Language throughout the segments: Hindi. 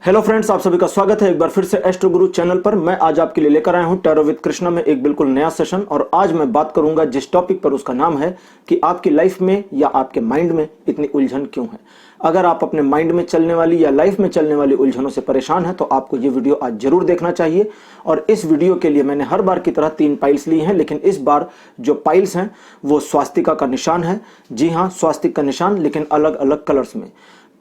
हेलो फ्रेंड्स, आप सभी का स्वागत है एक बार फिर से एस्ट्रो गुरु चैनल पर। मैं आज आपके लिए लेकर आया हूं टैरो विद कृष्णा में एक बिल्कुल नया सेशन। और आज मैं बात करूंगा जिस टॉपिक पर, उसका नाम है कि आपकी लाइफ में या आपके माइंड में इतनी उलझन क्यों है। अगर आप अपने माइंड में चलने वाली या लाइफ में चलने वाली उलझनों से परेशान हैं तो आपको ये वीडियो आज जरूर देखना चाहिए। और इस वीडियो के लिए मैंने हर बार की तरह 3 पाइल्स ली हैं, लेकिन इस बार जो पाइल्स हैं वो स्वास्तिका का निशान है। जी हाँ, स्वास्तिक का निशान, लेकिन अलग अलग कलर्स में।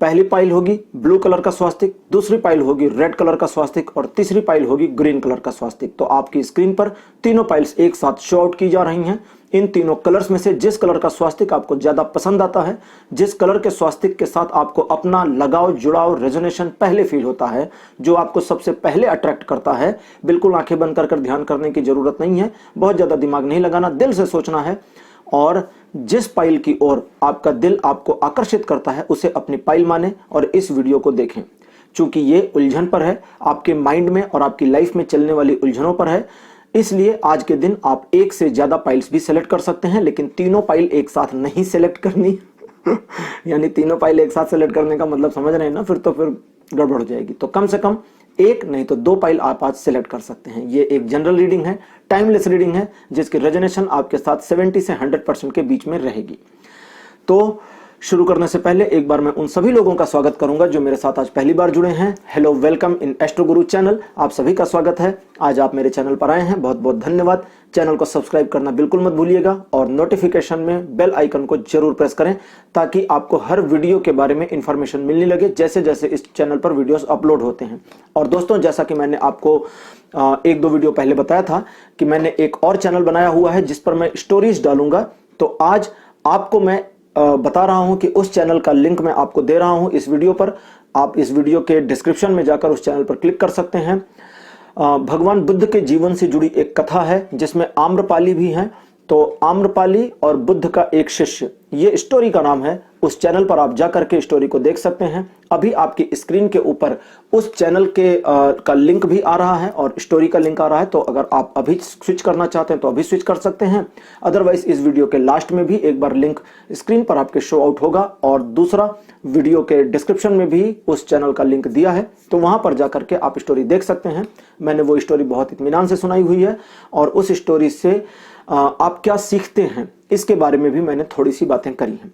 पहली पाइल होगी ब्लू कलर का स्वास्तिक, दूसरी पाइल होगी रेड कलर का स्वास्तिक और तीसरी पाइल होगी ग्रीन कलर का स्वास्तिक। तो आपकी स्क्रीन पर तीनों पाइल्स एक साथ शो आउट की जा रही हैं। इन तीनों कलर्स में से जिस कलर का स्वास्तिक आपको ज्यादा पसंद आता है, जिस कलर के स्वास्तिक के साथ आपको अपना लगाव, जुड़ाव, रेजोनेशन पहले फील होता है, जो आपको सबसे पहले अट्रैक्ट करता है, बिल्कुल आंखें बंद कर ध्यान करने की जरूरत नहीं है, बहुत ज्यादा दिमाग नहीं लगाना, दिल से सोचना है। और जिस पाइल की ओर आपका दिल आपको आकर्षित करता है उसे अपनी पाइल माने और इस वीडियो को देखें। चूंकि ये उलझन पर है, आपके माइंड में और आपकी लाइफ में चलने वाली उलझनों पर है, इसलिए आज के दिन आप एक से ज्यादा पाइल्स भी सेलेक्ट कर सकते हैं, लेकिन तीनों पाइल एक साथ नहीं सेलेक्ट करनी। यानी तीनों पाइल एक साथ सेलेक्ट करने का मतलब समझ रहे हैं ना, फिर गड़बड़ हो जाएगी। तो कम से कम एक नहीं तो 2 पाइल आप आज सिलेक्ट कर सकते हैं। ये एक जनरल रीडिंग है, टाइमलेस रीडिंग है, जिसकी रेजोनेशन आपके साथ 70 से 100% के बीच में रहेगी। तो शुरू करने से पहले एक बार मैं उन सभी लोगों का स्वागत करूंगा जो मेरे साथ आज पहली बार जुड़े हैं। Hello, welcome in astro Guru channel. आप सभी का स्वागत है। आज आप मेरे चैनल पर आए हैं, बहुत बहुत धन्यवाद। चैनल को सब्सक्राइब करना बिल्कुल मत भूलिएगा और नोटिफिकेशन में बेल आइकन को जरूर प्रेस करें ताकि आपको हर वीडियो के बारे में इंफॉर्मेशन मिलने लगे जैसे जैसे इस चैनल पर वीडियोस अपलोड होते हैं। और दोस्तों, जैसा कि मैंने आपको 1-2 वीडियो पहले बताया था कि मैंने एक और चैनल बनाया हुआ है जिस पर मैं स्टोरीज डालूंगा। तो आज आपको मैं बता रहा हूं कि उस चैनल का लिंक मैं आपको दे रहा हूं इस वीडियो पर। आप इस वीडियो के डिस्क्रिप्शन में जाकर उस चैनल पर क्लिक कर सकते हैं। भगवान बुद्ध के जीवन से जुड़ी एक कथा है जिसमें आम्रपाली भी हैं। तो आम्रपाली और बुद्ध का एक शिष्य, ये स्टोरी का नाम है। उस चैनल पर आप जाकर के स्टोरी को देख सकते हैं। अभी आपकी स्क्रीन के ऊपर उस चैनल के का लिंक भी आ रहा है और स्टोरी का लिंक आ रहा है। तो अगर आप अभी स्विच करना चाहते हैं तो अभी स्विच कर सकते हैं। अदरवाइज इस वीडियो के लास्ट में भी एक बार लिंक स्क्रीन पर आपके शो आउट होगा और दूसरा वीडियो के डिस्क्रिप्शन में भी उस चैनल का लिंक दिया है, तो वहां पर जाकर के आप स्टोरी देख सकते हैं। मैंने वो स्टोरी बहुत इत्मीनान से सुनाई हुई है और उस स्टोरी से आप क्या सीखते हैं इसके बारे में भी मैंने थोड़ी सी बातें करी हैं।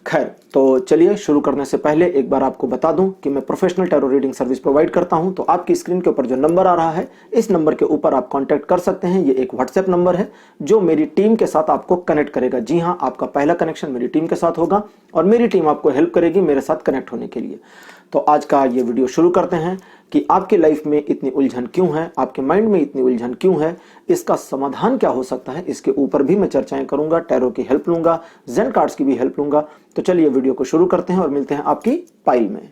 खैर, तो चलिए शुरू करने से पहले एक बार आपको बता दूं कि मैं professional tarot reading service provide करता हूं। तो आपकी स्क्रीन के ऊपर जो नंबर आ रहा है, इस नंबर के ऊपर आप कांटेक्ट कर सकते हैं। ये एक व्हाट्सएप नंबर है जो मेरी टीम के साथ आपको कनेक्ट करेगा। जी हाँ, आपका पहला कनेक्शन मेरी टीम के साथ होगा और मेरी टीम आपको हेल्प करेगी मेरे साथ कनेक्ट होने के लिए। तो आज का ये वीडियो शुरू करते हैं कि आपकी लाइफ में इतनी उलझन क्यों है, आपके माइंड में इतनी उलझन क्यों है, इसका समाधान क्या हो सकता है, इसके ऊपर भी मैं चर्चाएं करूंगा। टैरो की हेल्प लूंगा, ज़ेन कार्ड्स की भी हेल्प लूंगा। तो चलिए वीडियो को शुरू करते हैं और मिलते हैं आपकी पाइल में।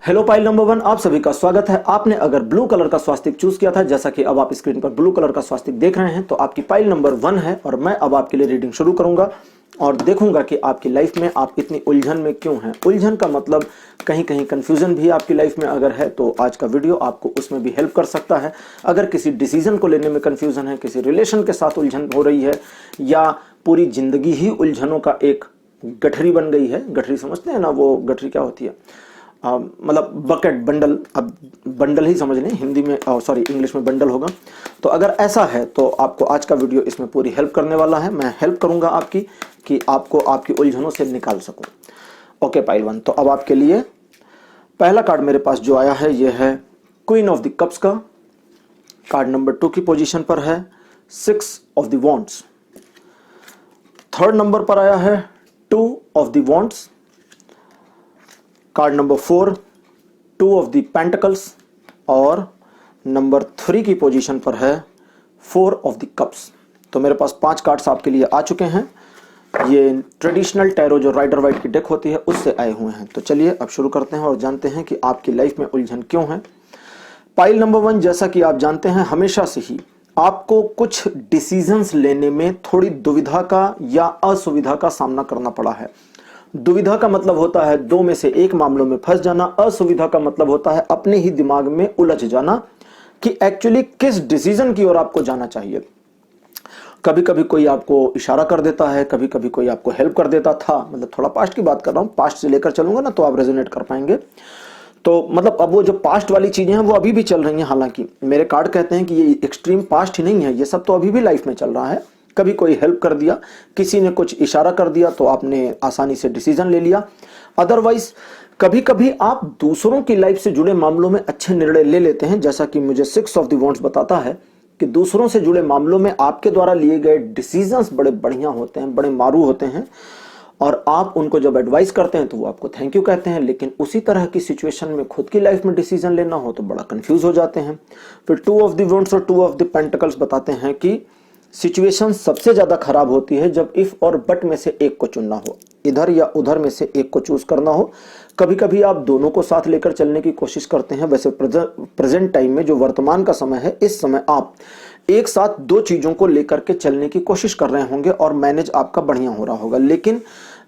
हेलो पाइल नंबर 1, आप सभी का स्वागत है। आपने अगर ब्लू कलर का स्वास्तिक चूज किया था, जैसा कि अब आप स्क्रीन पर ब्लू कलर का स्वास्तिक देख रहे हैं, तो आपकी पाइल नंबर 1 है और मैं अब आपके लिए रीडिंग शुरू करूंगा और देखूंगा कि आपकी लाइफ में आप इतनी उलझन में क्यों हैं। उलझन का मतलब कहीं कहीं कंफ्यूजन भी आपकी लाइफ में अगर है तो आज का वीडियो आपको उसमें भी हेल्प कर सकता है। अगर किसी डिसीजन को लेने में कंफ्यूजन है, किसी रिलेशन के साथ उलझन हो रही है या पूरी जिंदगी ही उलझनों का एक गठरी बन गई है। गठरी समझते हैं ना, वो गठरी क्या होती है, मतलब बकेट, बंडल। अब बंडल ही समझ लें, हिंदी में सॉरी इंग्लिश में बंडल होगा। तो अगर ऐसा है तो आपको आज का वीडियो इसमें पूरी हेल्प करने वाला है। मैं हेल्प करूंगा आपकी कि आपको आपकी उलझनों से निकाल सकूं। ओके पाइल 1, तो अब आपके लिए पहला कार्ड मेरे पास जो आया है ये है क्वीन ऑफ द कप्स का। कार्ड नंबर 2 की पोजीशन पर है 6 of the wands. Third number पर आया है 2 of the wands. Card number 4 2 of the pentacles और नंबर 3 की पोजीशन पर है 4 ऑफ द कप्स। तो मेरे पास 5 कार्ड्स आपके लिए आ चुके हैं। ये ट्रेडिशनल टैरो जो राइडर वाइट की डेक होती है उससे आए हुए हैं। तो चलिए अब शुरू करते हैं और जानते हैं कि आपकी लाइफ में उलझन क्यों है। पाइल नंबर 1, जैसा कि आप जानते हैं, हमेशा से ही आपको कुछ डिसीजंस लेने में थोड़ी दुविधा का या असुविधा का सामना करना पड़ा है। दुविधा का मतलब होता है 2 में से 1 मामलों में फंस जाना। असुविधा का मतलब होता है अपने ही दिमाग में उलझ जाना कि एक्चुअली किस डिसीजन की ओर आपको जाना चाहिए। कभी कभी कोई आपको इशारा कर देता है, कभी कभी कोई आपको हेल्प कर देता था, मतलब थोड़ा पास्ट की बात कर रहा हूँ, पास्ट से लेकर चलूंगा ना तो आप रेजोनेट कर पाएंगे। तो मतलब अब वो जो पास्ट वाली चीजें हैं वो अभी भी चल रही हैं, हालांकि मेरे कार्ड कहते हैं कि ये एक्सट्रीम पास्ट ही नहीं है, ये सब तो अभी भी लाइफ में चल रहा है। कभी कोई हेल्प कर दिया, किसी ने कुछ इशारा कर दिया तो आपने आसानी से डिसीजन ले लिया। अदरवाइज कभी कभी आप दूसरों की लाइफ से जुड़े मामलों में अच्छे निर्णय ले लेते हैं, जैसा कि मुझे 6 ऑफ द वॉन्ड्स बताता है कि दूसरों से जुड़े मामलों में आपके द्वारा लिए गए डिसीजंस बड़े बढ़िया होते हैं, बड़े मारू होते हैं, और आप उनको जब एडवाइस करते हैं तो वो आपको थैंक यू कहते हैं। लेकिन उसी तरह की सिचुएशन में खुद की लाइफ में डिसीजन लेना हो तो बड़ा कंफ्यूज हो जाते हैं। फिर 2 ऑफ द वॉन्ड्स और 2 ऑफ द पेंटिकल्स बताते हैं कि सिचुएशन सबसे ज्यादा खराब होती है जब इफ और बट में से एक को चुनना हो, इधर या उधर में से एक को चूज करना हो। कभी कभी आप दोनों को साथ लेकर चलने की कोशिश करते हैं। वैसे प्रेजेंट टाइम में जो वर्तमान का समय है, इस समय आप एक साथ दो चीजों को लेकर के चलने की कोशिश कर रहे होंगे और मैनेज आपका बढ़िया हो रहा होगा। लेकिन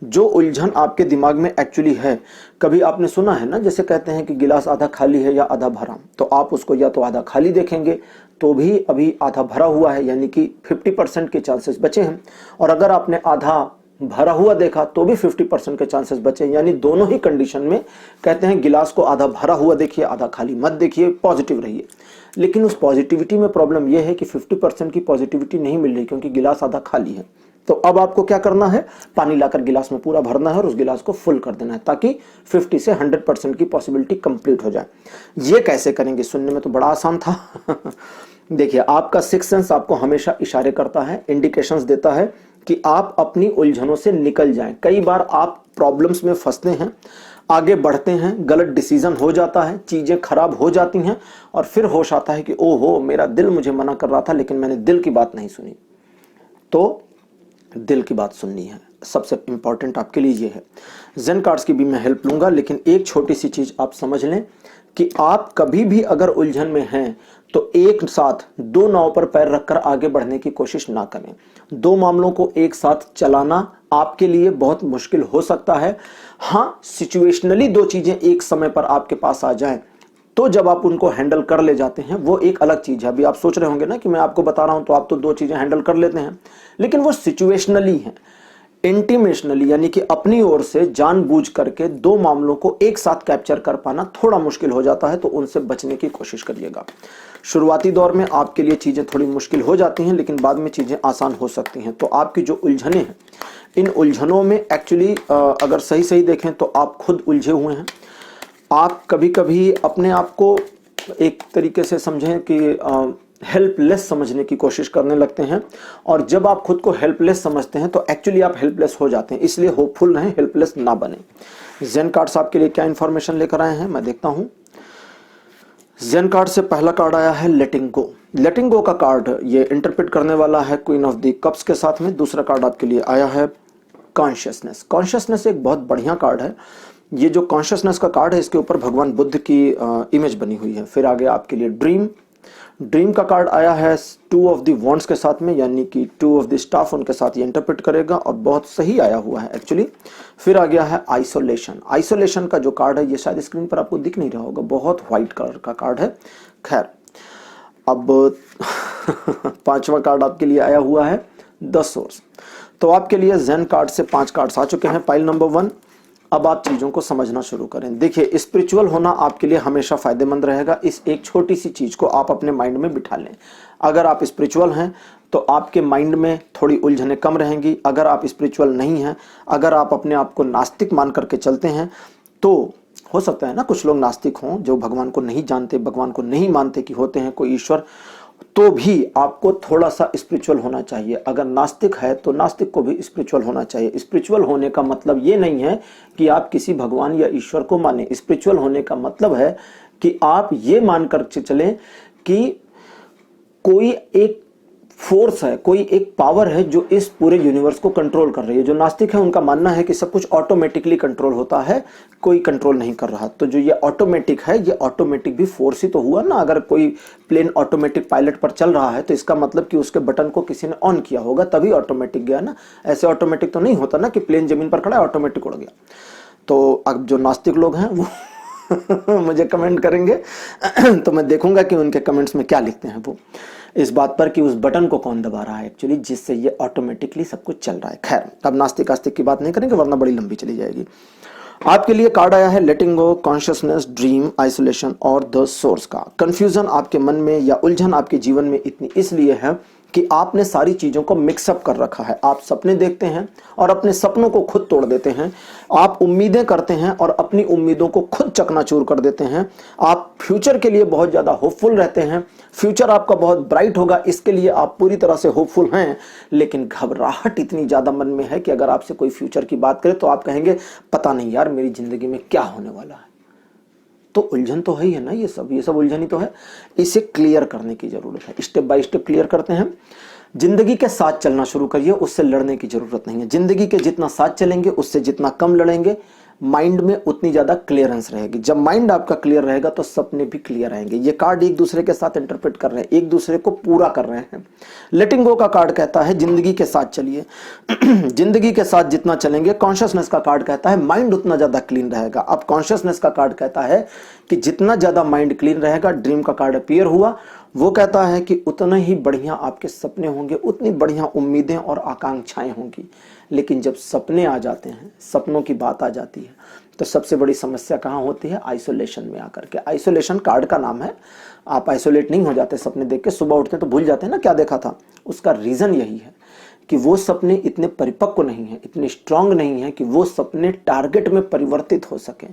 जो उलझन आपके दिमाग में एक्चुअली है, कभी आपने सुना है ना, जैसे कहते हैं कि गिलास आधा खाली है या आधा भरा, तो आप उसको या तो आधा खाली देखेंगे तो भी अभी आधा भरा हुआ है, यानी कि 50% के चांसेस बचे हैं, और अगर आपने आधा भरा हुआ देखा तो भी 50% के चांसेस बचे, यानी दोनों ही कंडीशन में कहते हैं गिलास को आधा भरा हुआ देखिए, आधा खाली मत देखिए, पॉजिटिव रहिए। लेकिन उस पॉजिटिविटी में प्रॉब्लम यह है कि 50% की पॉजिटिविटी नहीं मिल रही क्योंकि गिलास आधा खाली है। तो अब आपको क्या करना है, पानी लाकर गिलास में पूरा भरना है और उस गिलास को फुल कर देना है ताकि 50 से 100% की पॉसिबिलिटी कंप्लीट हो जाए। ये कैसे करेंगे, सुनने में तो बड़ा आसान था। देखिए, आपका सिक्स सेंस आपको हमेशा इशारे करता है, इंडिकेशंस देता है कि आप अपनी उलझनों से निकल जाएं। कई बार आप प्रॉब्लम्स में फंसते हैं, आगे बढ़ते हैं, गलत डिसीजन हो जाता है, चीजें खराब हो जाती हैं और फिर होश आता है कि ओहो, मेरा दिल मुझे मना कर रहा था लेकिन मैंने दिल की बात नहीं सुनी। तो दिल की बात सुननी है, सबसे इंपॉर्टेंट आपके लिए ये है। जेन कार्ड्स की भी मैं हेल्प लूंगा, लेकिन एक छोटी सी चीज आप समझ लें कि आप कभी भी अगर उलझन में हैं तो एक साथ दो नाव पर पैर रखकर आगे बढ़ने की कोशिश ना करें। दो मामलों को एक साथ चलाना आपके लिए बहुत मुश्किल हो सकता है। हाँ, सिचुएशनली दो चीजें एक समय पर आपके पास आ जाएं तो जब आप उनको हैंडल कर ले जाते हैं वो एक अलग चीज है। अभी आप सोच रहे होंगे ना कि मैं आपको बता रहा हूं तो आप तो दो चीजें हैंडल कर लेते हैं, लेकिन वो सिचुएशनली है। इंटीमेशनली यानी कि अपनी ओर से जानबूझ करके दो मामलों को एक साथ कैप्चर कर पाना थोड़ा मुश्किल हो जाता है, तो उनसे बचने की कोशिश करिएगा। शुरुआती दौर में आपके लिए चीजें थोड़ी मुश्किल हो जाती हैं, लेकिन बाद में चीजें आसान हो सकती हैं। तो आपकी जो उलझनें हैं, इन उलझनों में एक्चुअली अगर सही सही देखें तो आप खुद उलझे हुए हैं। आप कभी कभी अपने आप को एक तरीके से समझें कि हेल्पलेस समझने की कोशिश करने लगते हैं, और जब आप खुद को हेल्पलेस समझते हैं तो एक्चुअली आप हेल्पलेस हो जाते हैं। इसलिए होपफुल रहें, हेल्पलेस ना बने। जेन कार्ड्स आपके लिए क्या इंफॉर्मेशन लेकर आए हैं मैं देखता हूं। जेन कार्ड से पहला कार्ड आया है लेटिंग गो। लेटिंग गो का कार्ड ये इंटरप्रेट करने वाला है क्वीन ऑफ द कप्स के साथ में। दूसरा कार्ड आपके लिए आया है कॉन्शियसनेस। कॉन्शियसनेस एक बहुत बढ़िया कार्ड है। ये जो कॉन्शियसनेस का कार्ड है, इसके ऊपर भगवान बुद्ध की इमेज बनी हुई है। फिर आगे आपके लिए ड्रीम। ड्रीम का कार्ड आया है 2 ऑफ द वॉन्ड्स के साथ में, यानी कि 2 ऑफ द स्टाफ उनके साथ ये इंटरप्रेट करेगा और बहुत सही आया हुआ है एक्चुअली। फिर आ गया है आइसोलेशन। आइसोलेशन का जो कार्ड है ये शायद स्क्रीन पर आपको दिख नहीं रहा होगा, बहुत व्हाइट कलर का कार्ड है। खैर, अब पांचवा कार्ड आपके लिए आया हुआ है द सोर्स। तो आपके लिए जेन कार्ड से 5 कार्ड्स आ चुके हैं, पाइल नंबर 1। अब आप चीजों को समझना शुरू करें। देखिए, स्पिरिचुअल होना आपके लिए हमेशा फायदेमंद रहेगा। इस एक छोटी सी चीज को आप अपने माइंड में बिठा लें। अगर आप स्पिरिचुअल हैं तो आपके माइंड में थोड़ी उलझनें कम रहेंगी। अगर आप स्पिरिचुअल नहीं हैं, अगर आप अपने आप को नास्तिक मान करके चलते हैं, तो हो सकता है ना कुछ लोग नास्तिक हों जो भगवान को नहीं जानते, भगवान को नहीं मानते कि होते हैं कोई ईश्वर, तो भी आपको थोड़ा सा स्पिरिचुअल होना चाहिए। अगर नास्तिक है तो नास्तिक को भी स्पिरिचुअल होना चाहिए। स्पिरिचुअल होने का मतलब ये नहीं है कि आप किसी भगवान या ईश्वर को माने। स्पिरिचुअल होने का मतलब है कि आप ये मानकर चलें कि कोई एक फोर्स है, कोई एक पावर है जो इस पूरे यूनिवर्स को कंट्रोल कर रही है। जो नास्तिक है उनका मानना है कि सब कुछ ऑटोमेटिकली कंट्रोल होता है, कोई कंट्रोल नहीं कर रहा। तो जो ये ऑटोमेटिक है, ये ऑटोमेटिक भी फोर्स ही तो हुआ ना। अगर कोई प्लेन ऑटोमेटिक पायलट पर चल रहा है तो इसका मतलब कि उसके बटन को किसी ने ऑन किया होगा, तभी ऑटोमेटिक गया ना। ऐसे ऑटोमेटिक तो नहीं होता ना कि प्लेन जमीन पर खड़ा है ऑटोमेटिक उड़ गया। तो अब जो नास्तिक लोग हैं वो मुझे कमेंट करेंगे तो मैं देखूंगा कि उनके कमेंट्स में क्या लिखते हैं वो। इस बात पर कि उस बटन को कौन दबा रहा है एक्चुअली, जिससे ये ऑटोमेटिकली सब कुछ चल रहा है। खैर, अब नास्तिक आस्तिक की बात नहीं करेंगे वरना बड़ी लंबी चली जाएगी। आपके लिए कार्ड आया है लेटिंग गो, कॉन्शियसनेस, ड्रीम, आइसोलेशन और द सोर्स का। कंफ्यूजन आपके मन में या उलझन आपके जीवन में इतनी इसलिए है कि आपने सारी चीजों को मिक्सअप कर रखा है। आप सपने देखते हैं और अपने सपनों को खुद तोड़ देते हैं। आप उम्मीदें करते हैं और अपनी उम्मीदों को खुद चकनाचूर कर देते हैं। आप फ्यूचर के लिए बहुत ज्यादा होपफुल रहते हैं, फ्यूचर आपका बहुत ब्राइट होगा, इसके लिए आप पूरी तरह से होपफुल हैं, लेकिन घबराहट इतनी ज्यादा मन में है कि अगर आपसे कोई फ्यूचर की बात करे तो आप कहेंगे पता नहीं यार मेरी जिंदगी में क्या होने वाला है। तो उलझन तो है ही है ना, ये सब उलझन ही तो है। इसे क्लियर करने की जरूरत है। स्टेप बाय स्टेप क्लियर करते हैं। जिंदगी के साथ चलना शुरू करिए, उससे लड़ने की जरूरत नहीं है। जिंदगी के जितना साथ चलेंगे, उससे जितना कम लड़ेंगे, माइंड में उतनी ज्यादा क्लियरेंस रहेगी। जब माइंड आपका क्लियर रहेगा तो सपने भी क्लियर रहेंगे। ये कार्ड एक दूसरे के साथ इंटरप्रेट कर रहे हैं, एक दूसरे को पूरा कर रहे हैं। लेटिंग गो का कार्ड कहता है जिंदगी के साथ चलिए। जिंदगी के साथ जितना चलेंगे, कॉन्शियसनेस का कार्ड कहता है माइंड उतना ज्यादा क्लीन रहेगा। अब कॉन्शियसनेस का कार्ड कहता है कि जितना ज्यादा माइंड क्लीन रहेगा, ड्रीम का कार्ड अपीयर हुआ, वो कहता है कि उतना ही बढ़िया आपके सपने होंगे, उतनी बढ़िया उम्मीदें और आकांक्षाएं होंगी। लेकिन जब सपने आ जाते हैं, सपनों की बात आ जाती है, तो सबसे बड़ी समस्या कहाँ होती है? आइसोलेशन में आकर के। आइसोलेशन कार्ड का नाम है। आप आइसोलेट नहीं हो जाते सपने देख के, सुबह उठते तो भूल जाते हैं ना क्या देखा था। उसका रीजन यही है कि वो सपने इतने परिपक्व नहीं है, इतने स्ट्रांग नहीं है कि वो सपने टारगेट में परिवर्तित हो सके।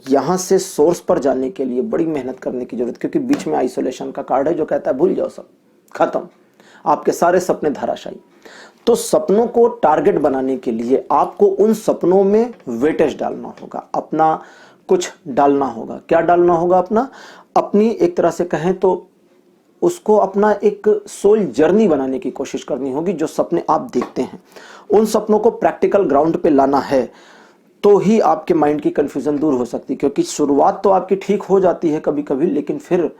यहां से सोर्स पर जाने के लिए बड़ी मेहनत करने की जरूरत, क्योंकि बीच में आइसोलेशन का कार्ड है जो कहता है भूल जाओ, सब खत्म, आपके सारे सपने धराशायी। तो सपनों को टारगेट बनाने के लिए आपको उन सपनों में वेटेज डालना होगा, अपना कुछ डालना होगा। क्या डालना होगा? अपनी एक तरह से कहें तो उसको अपना एक सोल जर्नी बनाने की कोशिश करनी होगी। जो सपने आप देखते हैं, उन सपनों को प्रैक्टिकल ग्राउंड पे लाना है, तो ही आपके माइंड की कंफ्यूजन दूर हो सकती है। क्योंकि शुरुआत तो आपकी ठीक हो जाती है कभी कभी, लेकिन फिर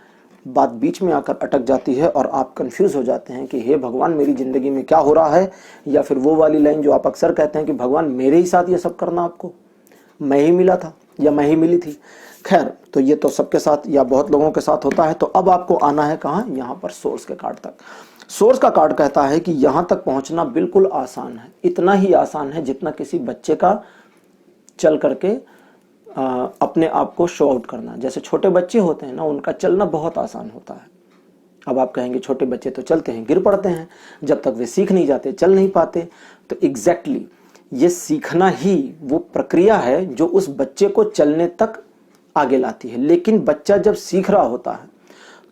बात बीच में आकर अटक जाती है और आप कंफ्यूज हो जाते हैं कि हे भगवान मेरी जिंदगी में क्या हो रहा है। या फिर वो वाली लाइन जो आप अक्सर कहते हैं कि भगवान मेरे ही साथ ये सब करना, आपको मैं ही मिला था या मैं ही मिली थी। खैर, तो ये तो सबके साथ या बहुत लोगों के साथ होता है। तो अब आपको आना है कहाँ? यहाँ पर सोर्स के कार्ड तक। सोर्स का कार्ड कहता है कि यहाँ तक पहुंचना बिल्कुल आसान है, इतना ही आसान है जितना किसी बच्चे का चल करके अपने आप को शो आउट करना। जैसे छोटे बच्चे होते हैं ना, उनका चलना बहुत आसान होता है। अब आप कहेंगे छोटे बच्चे तो चलते हैं, गिर पड़ते हैं, जब तक वे सीख नहीं जाते चल नहीं पाते। तो एग्जैक्टली ये सीखना ही वो प्रक्रिया है जो उस बच्चे को चलने तक आगे लाती है। लेकिन बच्चा जब सीख रहा होता है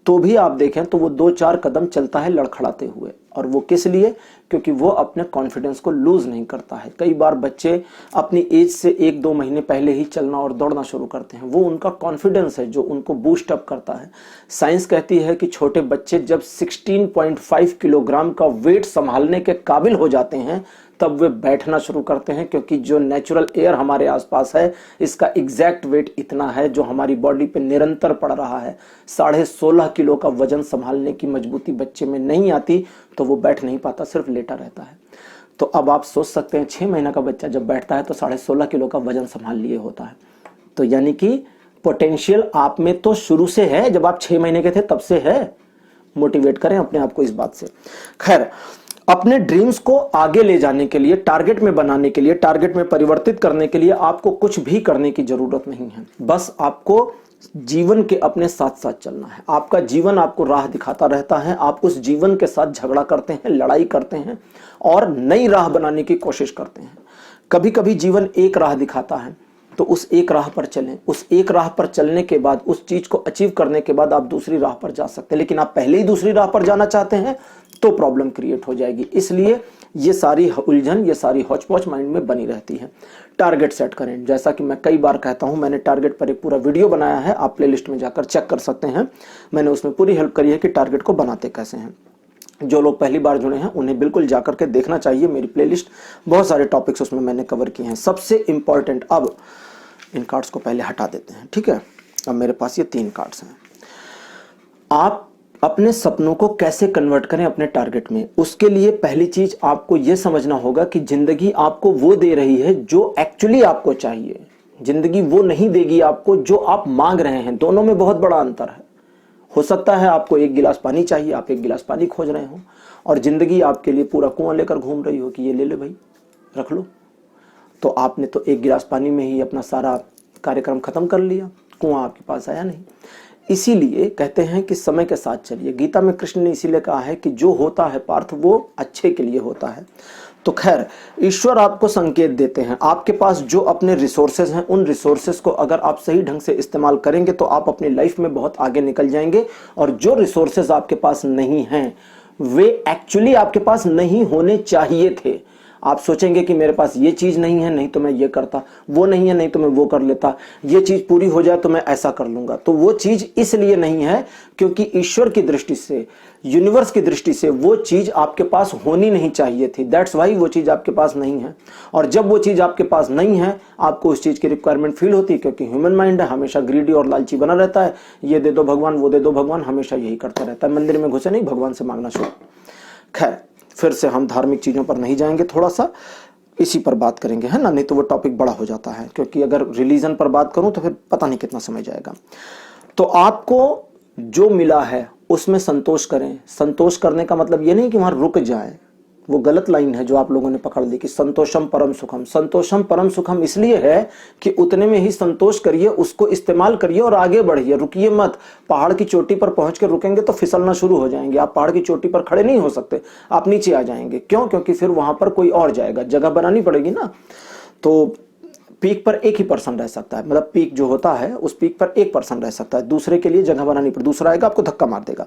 तो भी आप देखें तो वो 2-4 कदम चलता है लड़खड़ाते हुए। और वो किस लिए? क्योंकि वो अपने कॉन्फिडेंस को लूज नहीं करता है। कई बार बच्चे अपनी एज से 1-2 महीने पहले ही चलना और दौड़ना शुरू करते हैं। वो उनका कॉन्फिडेंस है जो उनको बूस्ट अप करता है। साइंस कहती है कि छोटे बच्चे जब 16.5 किलोग्राम का वेट संभालने के काबिल हो जाते हैं तब वे बैठना शुरू करते हैं, क्योंकि जो नेचुरल एयर हमारे आसपास है इसका एग्जैक्ट वेट इतना है जो हमारी बॉडी पे निरंतर पड़ रहा है। 16.5 किलो का वजन संभालने की मजबूती बच्चे में नहीं आती तो वो बैठ नहीं पाता, सिर्फ लेटा रहता है। तो अब आप सोच सकते हैं 6 महीना का बच्चा जब बैठता है तो 16.5 किलो का वजन संभाल लिए होता है। तो यानी कि पोटेंशियल आप में तो शुरू से है, जब आप 6 महीने के थे तब से है। मोटिवेट करें अपने आप को इस बात से। खैर, अपने ड्रीम्स को आगे ले जाने के लिए, टारगेट में बनाने के लिए, टारगेट में परिवर्तित करने के लिए आपको कुछ भी करने की जरूरत नहीं है। बस आपको जीवन के अपने साथ साथ चलना है। आपका जीवन आपको राह दिखाता रहता है, आप उस जीवन के साथ झगड़ा करते हैं, लड़ाई करते हैं और नई राह बनाने की कोशिश करते हैं। कभी कभी जीवन एक राह दिखाता है तो उस एक राह पर चलें। उस एक राह पर चलने के बाद, उस चीज को अचीव करने के बाद आप दूसरी राह पर जा सकते हैं। लेकिन आप पहले ही दूसरी राह पर जाना चाहते हैं तो प्रॉब्लम क्रिएट हो जाएगी। इसलिए ये सारी उलझन, ये सारी हौच-पौच माइंड में बनी रहती है। टारगेट सेट करें। जैसा कि मैं कई बार कहता हूं, मैंने टारगेट पर एक पूरा वीडियो बनाया है, आप प्लेलिस्ट में जाकर चेक कर सकते हैं। मैंने उसमें पूरी हेल्प करी है कि टारगेट को बनाते कैसे हैं। जो लोग पहली बार जुड़े हैं उन्हें बिल्कुल जाकर के देखना चाहिए मेरी प्लेलिस्ट, बहुत सारे टॉपिक्स उसमें मैंने कवर किए हैं। सबसे इंपॉर्टेंट, अब इन कार्ड्स को पहले हटा देते हैं, ठीक है। अब मेरे पास ये 3 कार्ड्स हैं। आप अपने सपनों को कैसे कन्वर्ट करें अपने टारगेट में, उसके लिए पहली चीज आपको यह समझना होगा कि जिंदगी आपको वो दे रही है जो एक्चुअली आपको चाहिए। जिंदगी वो नहीं देगी आपको जो आप मांग रहे हैं, दोनों में बहुत बड़ा अंतर है। हो सकता है आपको एक गिलास पानी चाहिए, आप एक गिलास पानी खोज रहे हो और जिंदगी आपके लिए पूरा कुआं लेकर घूम रही हो कि ये ले ले भाई, रख लो। तो आपने तो एक गिलास पानी में ही अपना सारा कार्यक्रम खत्म कर लिया, कुआं आपके पास आया नहीं। इसीलिए कहते हैं कि समय के साथ चलिए। गीता में कृष्ण ने इसीलिए कहा है कि जो होता है पार्थ वो अच्छे के लिए होता है। तो खैर, ईश्वर आपको संकेत देते हैं। आपके पास जो अपने रिसोर्सेज हैं, उन रिसोर्सेज को अगर आप सही ढंग से इस्तेमाल करेंगे तो आप अपनी लाइफ में बहुत आगे निकल जाएंगे। और जो रिसोर्सेज आपके पास नहीं हैं वे एक्चुअली आपके पास नहीं होने चाहिए थे। आप सोचेंगे कि मेरे पास ये चीज नहीं है, नहीं तो मैं ये करता, वो नहीं है नहीं तो मैं वो कर लेता, ये चीज पूरी हो जाए तो मैं ऐसा कर लूंगा। तो वो चीज इसलिए नहीं है क्योंकि ईश्वर की दृष्टि से, यूनिवर्स की दृष्टि से वो चीज आपके पास होनी नहीं चाहिए थी। दैट्स वाई वो चीज आपके पास नहीं है। और जब वो चीज आपके पास नहीं है, आपको उस चीज की रिक्वायरमेंट फील होती है, क्योंकि ह्यूमन माइंड है, हमेशा ग्रीडी और लालची बना रहता है। ये दे दो भगवान, वो दे दो भगवान, हमेशा यही करता रहता है। मंदिर में घुसे नहीं, भगवान से मांगना शुरू। खैर, फिर से हम धार्मिक चीजों पर नहीं जाएंगे, थोड़ा सा इसी पर बात करेंगे, है ना, नहीं तो वो टॉपिक बड़ा हो जाता है। क्योंकि अगर रिलीजन पर बात करूं तो फिर पता नहीं कितना समय जाएगा। तो आपको जो मिला है उसमें संतोष करें। संतोष करने का मतलब ये नहीं कि वहां रुक जाए, वो गलत लाइन है जो आप लोगों ने पकड़ ली कि संतोषम परम सुखम। संतोषम परम सुखम इसलिए है कि उतने में ही संतोष करिए, उसको इस्तेमाल करिए और आगे बढ़िए, रुकिए मत। पहाड़ की चोटी पर पहुंच के रुकेंगे तो फिसलना शुरू हो जाएंगे। आप पहाड़ की चोटी पर खड़े नहीं हो सकते, आप नीचे आ जाएंगे। क्यों? क्योंकि फिर वहां पर कोई और जाएगा, जगह बनानी पड़ेगी ना। तो पीक पर एक ही पर्सन रह सकता है, मतलब पीक जो होता है उस पीक पर एक पर्सन रह सकता है, दूसरे के लिए जगह बनानी पड़े, दूसरा आएगा आपको धक्का मार देगा।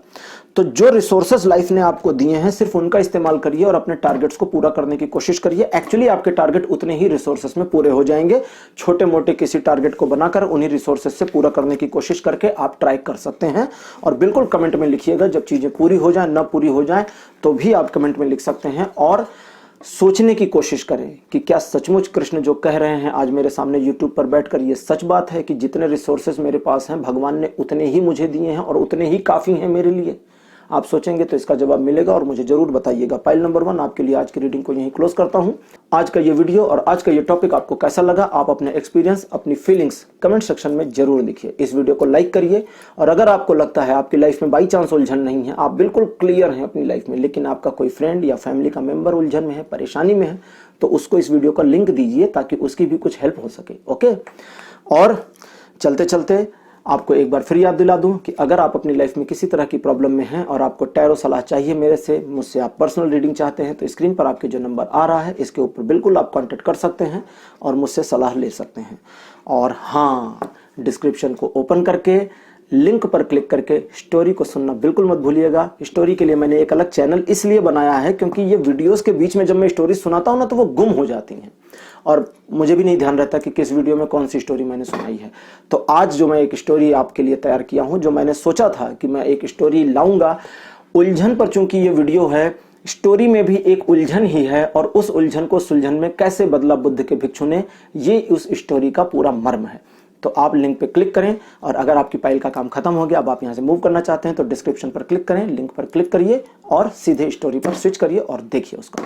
तो जो रिसोर्सेस लाइफ ने आपको दिए हैं सिर्फ उनका इस्तेमाल करिए और अपने टारगेट्स को पूरा करने की कोशिश करिए। एक्चुअली आपके टारगेट उतने ही रिसोर्सेस में पूरे हो जाएंगे। छोटे मोटे किसी टारगेट को बनाकर उन्हीं रिसोर्सेस से पूरा करने की कोशिश करके आप ट्राई कर सकते हैं। और बिल्कुल कमेंट में लिखिएगा, जब चीजें पूरी हो जाए, ना पूरी हो जाए तो भी आप कमेंट में लिख सकते हैं। और सोचने की कोशिश करें कि क्या सचमुच कृष्ण जो कह रहे हैं आज मेरे सामने YouTube पर बैठकर ये सच बात है कि जितने रिसोर्सेज मेरे पास हैं भगवान ने उतने ही मुझे दिए हैं और उतने ही काफी हैं मेरे लिए। आप सोचेंगे तो इसका जवाब मिलेगा और मुझे जरूर बताइएगा। फाइल नंबर 1 आपके लिए आज की रीडिंग को यहीं क्लोज करता हूं। आज का ये वीडियो और आज का ये टॉपिक आपको कैसा लगा, आप अपने एक्सपीरियंस, अपनी फीलिंग्स कमेंट सेक्शन में जरूर लिखिए। इस वीडियो को लाइक करिए। और अगर आपको लगता है आपकी लाइफ में बाई चांस उलझन नहीं है, आप बिल्कुल क्लियर हैं अपनी लाइफ में, लेकिन आपका कोई फ्रेंड या फैमिली का मेंबर उलझन में है, परेशानी में है, तो उसको इस वीडियो का लिंक दीजिए ताकि उसकी भी कुछ हेल्प हो सके। ओके। और चलते चलते आपको एक बार फिर याद दिला दूं कि अगर आप अपनी लाइफ में किसी तरह की प्रॉब्लम में हैं और आपको टैरो सलाह चाहिए मेरे से, मुझसे आप पर्सनल रीडिंग चाहते हैं, तो स्क्रीन पर आपके जो नंबर आ रहा है इसके ऊपर बिल्कुल आप कांटेक्ट कर सकते हैं और मुझसे सलाह ले सकते हैं। और हाँ, डिस्क्रिप्शन को ओपन करके लिंक पर क्लिक करके स्टोरी को सुनना बिल्कुल मत भूलिएगा। स्टोरी के लिए मैंने एक अलग चैनल इसलिए बनाया है क्योंकि ये वीडियोस के बीच में जब मैं स्टोरी सुनाता हूं ना तो वो गुम हो जाती हैं और मुझे भी नहीं ध्यान रहता कि किस वीडियो में कौन सी स्टोरी मैंने सुनाई है। तो आज जो मैं एक स्टोरी आपके लिए तैयार किया हूं, जो मैंने सोचा था कि मैं एक स्टोरी लाऊंगा उलझन पर, चूंकि ये वीडियो है, स्टोरी में भी एक उलझन ही है और उस उलझन को सुलझन में कैसे बदला बुद्ध के भिक्षु ने, ये उस स्टोरी का पूरा मर्म है। तो आप लिंक पे क्लिक करें और अगर आपकी फाइल का काम खत्म हो गया, अब आप यहां से मूव करना चाहते हैं तो डिस्क्रिप्शन पर क्लिक करें, लिंक पर क्लिक करिए और सीधे स्टोरी पर स्विच करिए और देखिए उसको।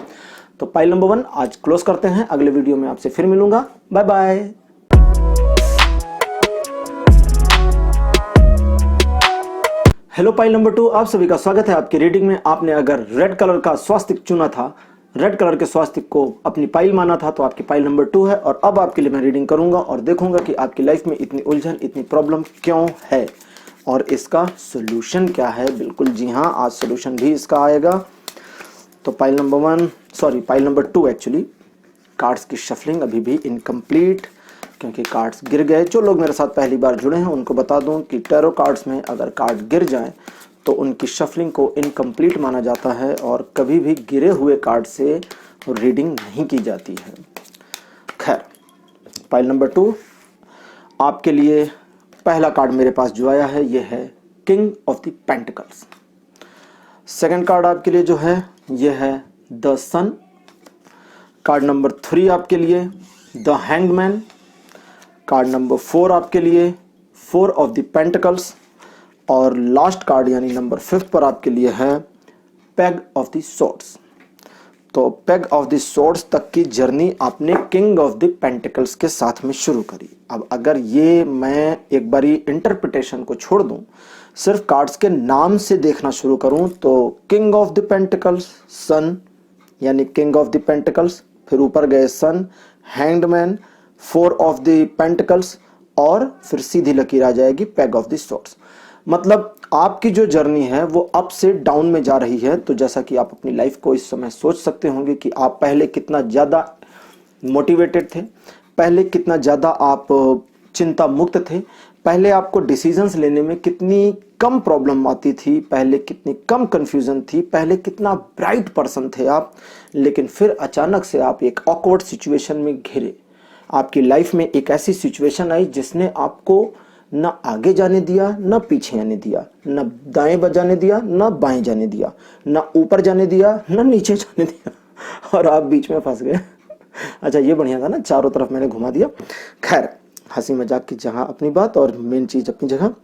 तो फाइल नंबर 1 आज क्लोज करते हैं। अगले वीडियो में आपसे फिर मिलूंगा। Bye bye. Hello file number 2, आप सभी का स्वागत है आपकी रीडिंग में। आपने अगर रेड कलर का स्वास्तिक चुना था, रेड कलर के स्वास्तिक को अपनी फाइल माना था, तो आपकी फाइल नंबर 2 है। और अब आपके लिए मैं रीडिंग करूंगा और देखूंगा कि आपकी लाइफ में इतनी उलझन, इतनी प्रॉब्लम क्यों है और इसका सोल्यूशन क्या है। बिल्कुल जी हाँ, आज सोल्यूशन भी इसका आएगा। तो फाइल नंबर 2 एक्चुअली कार्ड्स की शफलिंग अभी भी इनकम्प्लीट, क्योंकि कार्ड्स गिर गए। जो लोग मेरे साथ पहली बार जुड़े हैं उनको बता दूं कि टैरो कार्ड्स में अगर कार्ड गिर जाएं तो उनकी शफलिंग को इनकम्प्लीट माना जाता है और कभी भी गिरे हुए कार्ड से रीडिंग नहीं की जाती है। खैर, फाइल नंबर 2 आपके लिए पहला कार्ड मेरे पास जो आया है ये है king of the pentacles. Second card आपके लिए जो है ये है द सन। कार्ड नंबर 3 आपके लिए द हैंगमैन। कार्ड नंबर 4 आपके लिए 4 ऑफ द पेंटिकल्स। और लास्ट कार्ड यानी नंबर 5 पर आपके लिए है पेग ऑफ द स्वॉर्ड्स। तो पेग ऑफ द स्वॉर्ड्स तक की जर्नी आपने किंग ऑफ द पेंटिकल्स के साथ में शुरू करी। अब अगर ये मैं एक बारी इंटरप्रिटेशन को छोड़ दूं, सिर्फ कार्ड्स के नाम से देखना शुरू करूं तो king of the pentacles sun, यानी किंग ऑफ द पेंटिकल्स, फिर ऊपर गए sun, hanged man, 4 of the pentacles, और फिर सीधी लकीर आ जाएगी पैग ऑफ द स्वॉर्ड्स। मतलब आपकी जो जर्नी है वो अप से डाउन में जा रही है। तो जैसा कि आप अपनी लाइफ को इस समय सोच सकते होंगे कि आप पहले कितना ज़्यादा मोटिवेटेड थे, पहले कितना ज़्यादा आप चिंता मुक्त थे, पहले आपको डिसीजंस लेने में कितनी कम प्रॉब्लम आती थी, पहले कितनी कम कंफ्यूजन थी, पहले कितना ब्राइट पर्सन थे आप, लेकिन फिर अचानक से आप एक ऑकवर्ड सिचुएशन में घिरे। आपकी लाइफ में एक ऐसी सिचुएशन आई जिसने आपको न आगे जाने दिया, न पीछे आने दिया, न दाएं जाने दिया, न बाएं जाने दिया, न ऊपर जाने दिया, न नीचे जाने दिया, और आप बीच में फंस गए। अच्छा, ये बढ़िया था ना, चारों तरफ मैंने घुमा दिया। खैर, हंसी मजाक की जगह अपनी बात और मेन चीज अपनी जगह।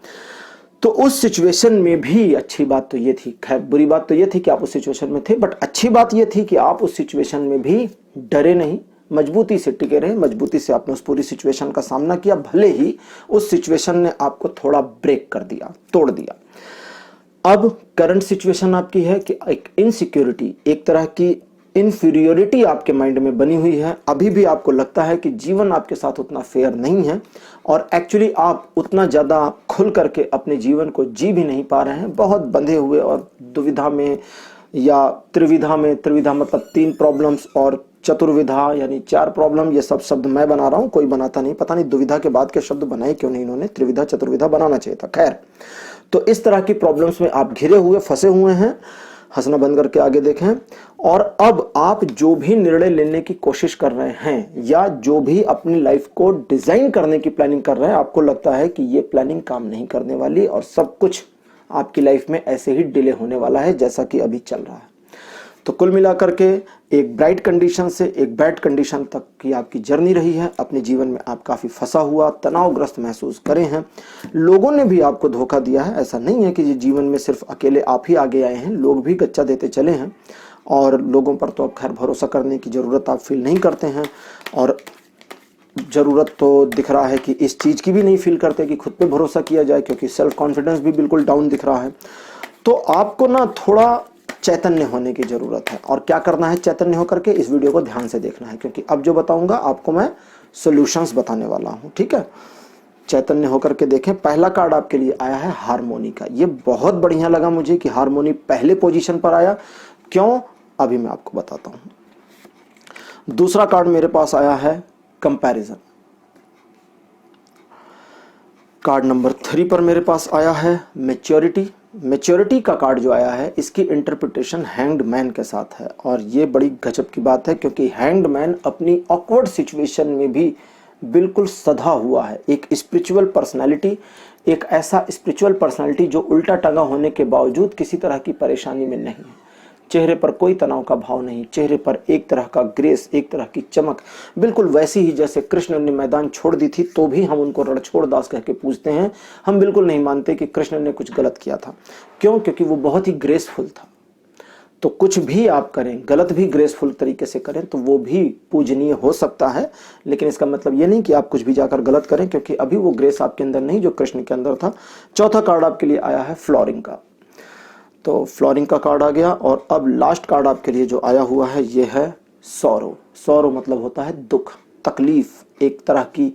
तो उस सिचुएशन में भी अच्छी बात तो ये थी, खैर बुरी बात तो ये थी कि आप उस सिचुएशन में थे, बट अच्छी बात ये थी कि आप उस सिचुएशन में भी डरे नहीं, मजबूती से टिके रहे, मजबूती से आपने उस पूरी सिचुएशन का सामना किया, भले ही उस सिचुएशन ने आपको थोड़ा ब्रेक कर दिया, तोड़ दिया। अब करंट सिचुएशन आपकी है कि एक इनसिक्योरिटी, एक तरह की इन्फीरियोरिटी आपके माइंड में बनी हुई है। अभी भी आपको लगता है कि जीवन आपके साथ उतना फेयर नहीं है, और एक्चुअली आप उतना ज़्यादा खुल करके अपने जीवन को जी भी नहीं पा रहे हैं, बहुत बंधे हुए और दुविधा में या त्रिविधा में। त्रिविधा मतलब 3 प्रॉब्लम्स, और चतुर्विधा यानी 4 प्रॉब्लम। ये सब शब्द मैं बना रहा हूँ, कोई बनाता नहीं, पता नहीं दुविधा के बाद के शब्द बनाए क्यों नहीं इन्होंने, त्रिविधा चतुर्विधा बनाना चाहिए था। खैर, तो इस तरह की प्रॉब्लम्स में आप घिरे हुए, फंसे हुए हैं। हंसना बंद करके आगे देखें। और अब आप जो भी निर्णय लेने की कोशिश कर रहे हैं, या जो भी अपनी लाइफ को डिजाइन करने की प्लानिंग कर रहे हैं, आपको लगता है कि ये प्लानिंग काम नहीं करने वाली, और सब कुछ आपकी लाइफ में ऐसे ही डिले होने वाला है जैसा कि अभी चल रहा है। तो कुल मिलाकर के एक ब्राइट कंडीशन से एक बैड कंडीशन तक की आपकी जर्नी रही है। अपने जीवन में आप काफी फंसा हुआ, तनावग्रस्त महसूस करे हैं। लोगों ने भी आपको धोखा दिया है, ऐसा नहीं है कि ये जीवन में सिर्फ अकेले आप ही आगे आए हैं, लोग भी गच्चा देते चले हैं, और लोगों पर तो अब खैर भरोसा करने की जरूरत आप फील नहीं करते हैं, और जरूरत तो दिख रहा है कि इस चीज की भी नहीं फील करते कि खुद पे भरोसा किया जाए, क्योंकि सेल्फ कॉन्फिडेंस भी बिल्कुल डाउन दिख रहा है। तो आपको ना थोड़ा चैतन्य होने की जरूरत है। और क्या करना है चैतन्य होकर के, इस वीडियो को ध्यान से देखना है, क्योंकि अब जो बताऊंगा आपको मैं सॉल्यूशंस बताने वाला हूं। ठीक है, चैतन्य होकर के देखें। पहला कार्ड आपके लिए आया है हार्मोनी का। ये बहुत बढ़िया लगा मुझे कि हार्मोनी पहले पोजीशन पर आया। क्यों, अभी मैं आपको बताता हूं। दूसरा कार्ड मेरे पास आया है कंपैरिजन। कार्ड नंबर 3 पर मेरे पास आया है मैच्योरिटी। मैच्योरिटी का कार्ड जो आया है, इसकी इंटरप्रिटेशन हैंग्ड मैन के साथ है, और ये बड़ी गजब की बात है, क्योंकि हैंग्ड मैन अपनी ऑकवर्ड सिचुएशन में भी बिल्कुल सधा हुआ है। एक स्पिरिचुअल पर्सनालिटी, एक ऐसा स्पिरिचुअल पर्सनालिटी जो उल्टा टंगा होने के बावजूद किसी तरह की परेशानी में नहीं है। चेहरे पर कोई तनाव का भाव नहीं, चेहरे पर एक तरह का ग्रेस, एक तरह की चमक, बिल्कुल वैसी ही जैसे कृष्ण ने मैदान छोड़ दी थी तो भी हम उनको रणछोड़ दास कह के पूछते हैं। हम बिल्कुल नहीं मानते कि कृष्ण ने कुछ गलत किया था। क्यों? क्योंकि वो बहुत ही ग्रेसफुल था। तो कुछ भी आप करें, गलत भी ग्रेसफुल तरीके से करें तो वो भी पूजनीय हो सकता है, लेकिन इसका मतलब ये नहीं कि आप कुछ भी जाकर गलत करें, क्योंकि अभी वो ग्रेस आपके अंदर नहीं जो कृष्ण के अंदर था। चौथा कार्ड आपके लिए आया है फ्लोरिंग का। तो फ्लोरिंग का कार्ड आ गया, और अब लास्ट कार्ड आपके लिए जो आया हुआ है ये है सौरो। सौरो मतलब होता है दुख, तकलीफ, एक तरह की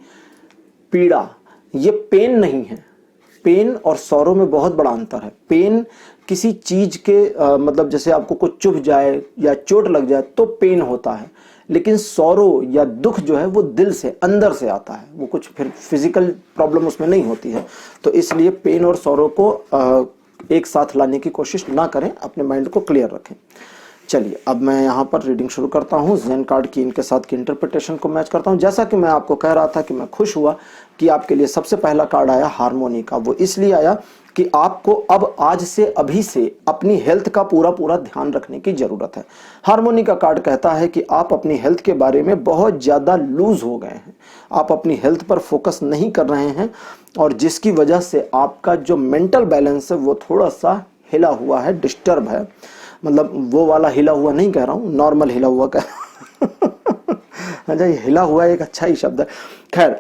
पीड़ा। ये पेन नहीं है, पेन और सौरो में बहुत बड़ा अंतर है। पेन किसी चीज के मतलब जैसे आपको कुछ चुभ जाए या चोट लग जाए तो पेन होता है, लेकिन सौरो या दुख जो है वो दिल से, अंदर से आता है, वो कुछ फिर फिजिकल प्रॉब्लम उसमें नहीं होती है। तो इसलिए पेन और सौरो को एक साथ लाने की कोशिश ना करें, अपने माइंड को क्लियर रखें। चलिए, अब मैं यहाँ पर रीडिंग शुरू करता हूँ। ज़ेन कार्ड की इनके साथ की इंटरप्रिटेशन को मैच करता हूँ। जैसा कि मैं आपको कह रहा था कि मैं खुश हुआ कि आपके लिए सबसे पहला कार्ड आया हार्मोनी का। वो इसलिए आया कि आपको अब आज से, अभी से अपनी हेल्थ का पूरा पूरा ध्यान रखने की जरूरत है। हार्मोनी का कार्ड कहता है कि आप अपनी हेल्थ के बारे में बहुत ज्यादा लूज हो गए हैं, आप अपनी हेल्थ पर फोकस नहीं कर रहे हैं, और जिसकी वजह से आपका जो मेंटल बैलेंस है वो थोड़ा सा हिला हुआ है, डिस्टर्ब है। मतलब वो वाला हिला हुआ नहीं कह रहा हूँ, नॉर्मल हिला हुआ कह अच्छा, ये हिला हुआ एक अच्छा ही शब्द है। खैर,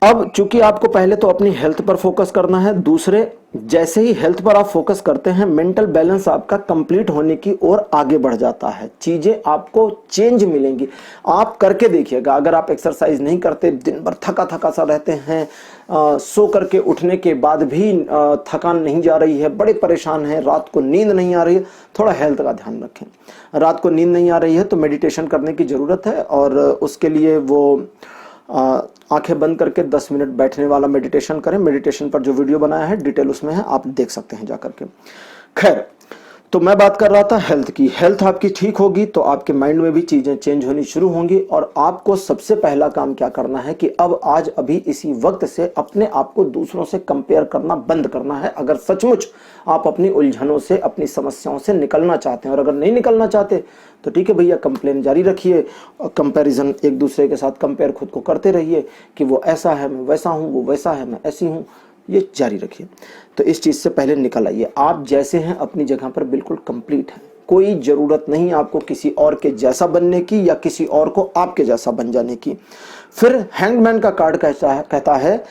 अब चूंकि आपको पहले तो अपनी हेल्थ पर फोकस करना है, दूसरे जैसे ही हेल्थ पर आप फोकस करते हैं मेंटल बैलेंस आपका कंप्लीट होने की ओर आगे बढ़ जाता है, चीजें आपको चेंज मिलेंगी। आप करके देखिएगा, अगर आप एक्सरसाइज नहीं करते, दिन भर थका थका सा रहते हैं, सो करके उठने के बाद भी थकान नहीं जा रही है, बड़े परेशान हैं, रात को नींद नहीं आ रही है, थोड़ा हेल्थ का ध्यान रखें। रात को नींद नहीं आ रही है तो मेडिटेशन करने की जरूरत है, और उसके लिए वो आंखें बंद करके 10 मिनट बैठने वाला मेडिटेशन करें। मेडिटेशन पर जो वीडियो बनाया है डिटेल उसमें है, आप देख सकते हैं जाकर के। खैर, तो मैं बात कर रहा था हेल्थ की। हेल्थ आपकी ठीक होगी तो आपके माइंड में भी चीजें चेंज होनी शुरू होंगी, और आपको सबसे पहला काम क्या करना है कि अब आज अभी इसी वक्त से अपने आप को दूसरों से कंपेयर करना बंद करना है, अगर सचमुच आप अपनी उलझनों से, अपनी समस्याओं से निकलना चाहते हैं। और अगर नहीं निकलना चाहते तो ठीक है भैया, कंप्लेन जारी रखिए, कंपैरिजन एक दूसरे के साथ कंपेयर खुद को करते रहिए कि वो ऐसा है मैं वैसा हूं, वो वैसा है मैं ऐसी हूं, ये जारी रखिए। तो इस चीज से पहले निकल आइए, आप जैसे हैं अपनी जगह पर बिल्कुल कंप्लीट हैं, कोई जरूरत नहीं आपको किसी और के जैसा बनने की या किसी और को आपके जैसा बन जाने की। फिर हैंगमैन का कार्ड कहता है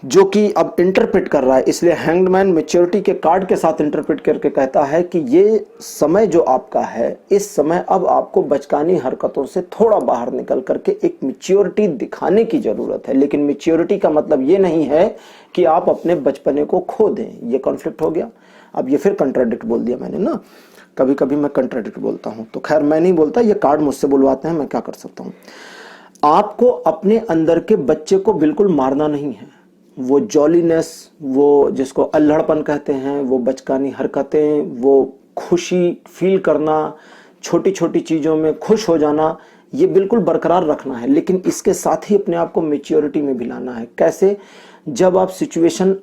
जो कि अब इंटरप्रेट कर रहा है, इसलिए हैंगमैन मैच्योरिटी के कार्ड के साथ इंटरप्रेट करके कहता है कि ये समय जो आपका है, इस समय अब आपको बचकानी हरकतों से थोड़ा बाहर निकल करके एक मैच्योरिटी दिखाने की जरूरत है। लेकिन मैच्योरिटी का मतलब ये नहीं है कि आप अपने बचपने को खो दें। ये कॉन्फ्लिक्ट हो गया। अब ये फिर कंट्राडिक्ट बोल दिया मैंने ना, कभी कभी मैं कंट्राडिक्ट बोलता हूं, तो खैर मैं नहीं बोलता, ये कार्ड मुझसे बुलवाते हैं, मैं क्या कर सकता हूं। आपको अपने अंदर के बच्चे को बिल्कुल मारना नहीं है। वो जॉलीनेस, वो जिसको अल्हड़पन कहते हैं, वो बचकानी हरकतें, वो खुशी फील करना, छोटी छोटी चीज़ों में खुश हो जाना, ये बिल्कुल बरकरार रखना है। लेकिन इसके साथ ही अपने आप को मैच्योरिटी में भी लाना है। कैसे? जब आप सिचुएशन,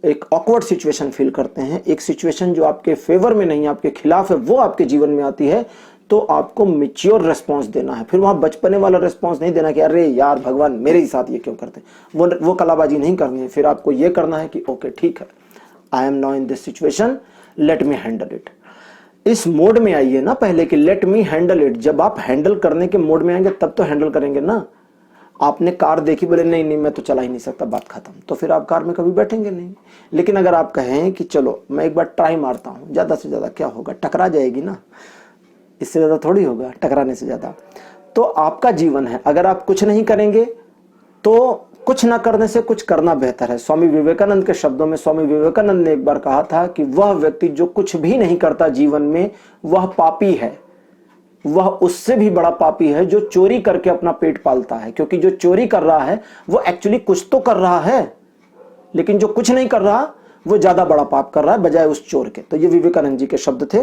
एक ऑकवर्ड सिचुएशन फील करते हैं, एक सिचुएशन जो आपके फेवर में नहीं, आपके खिलाफ है, वो आपके जीवन में आती है, तो आपको मैच्योर रिस्पांस देना है। फिर वहां बचपने वाला रिस्पांस नहीं देना कि अरे यार भगवान मेरे ही साथ ये क्यों करते हैं, वो कलाबाजी नहीं करनी है। फिर आपको ये करना है कि ओके ठीक है, I am now in this situation, let me handle it. इस मोड में आइए ना पहले कि लेट मी हैंडल इट। जब आप हैंडल करने के मोड में आएंगे तब तो हैंडल करेंगे ना। आपने कार देखी, बोले नहीं नहीं मैं तो चला ही नहीं सकता, बात खत्म, तो फिर आप कार में कभी बैठेंगे नहीं। लेकिन अगर आप कहें कि चलो मैं एक बार ट्राई मारता हूं, ज्यादा से ज्यादा क्या होगा, टकरा जाएगी ना, इससे ज्यादा थोड़ी होगा, टकराने से ज्यादा। तो आपका जीवन है, अगर आप कुछ नहीं करेंगे तो कुछ ना करने से कुछ करना बेहतर है। स्वामी विवेकानंद के शब्दों में, स्वामी विवेकानंद ने एक बार कहा था कि वह व्यक्ति जो कुछ भी नहीं करता जीवन में, वह पापी है। वह उससे भी बड़ा पापी है जो चोरी करके अपना पेट पालता है, क्योंकि जो चोरी कर रहा है वो एक्चुअली कुछ तो कर रहा है, लेकिन जो कुछ नहीं कर रहा वो ज्यादा बड़ा पाप कर रहा है बजाय उस चोर के। तो ये विवेकानंद जी के शब्द थे।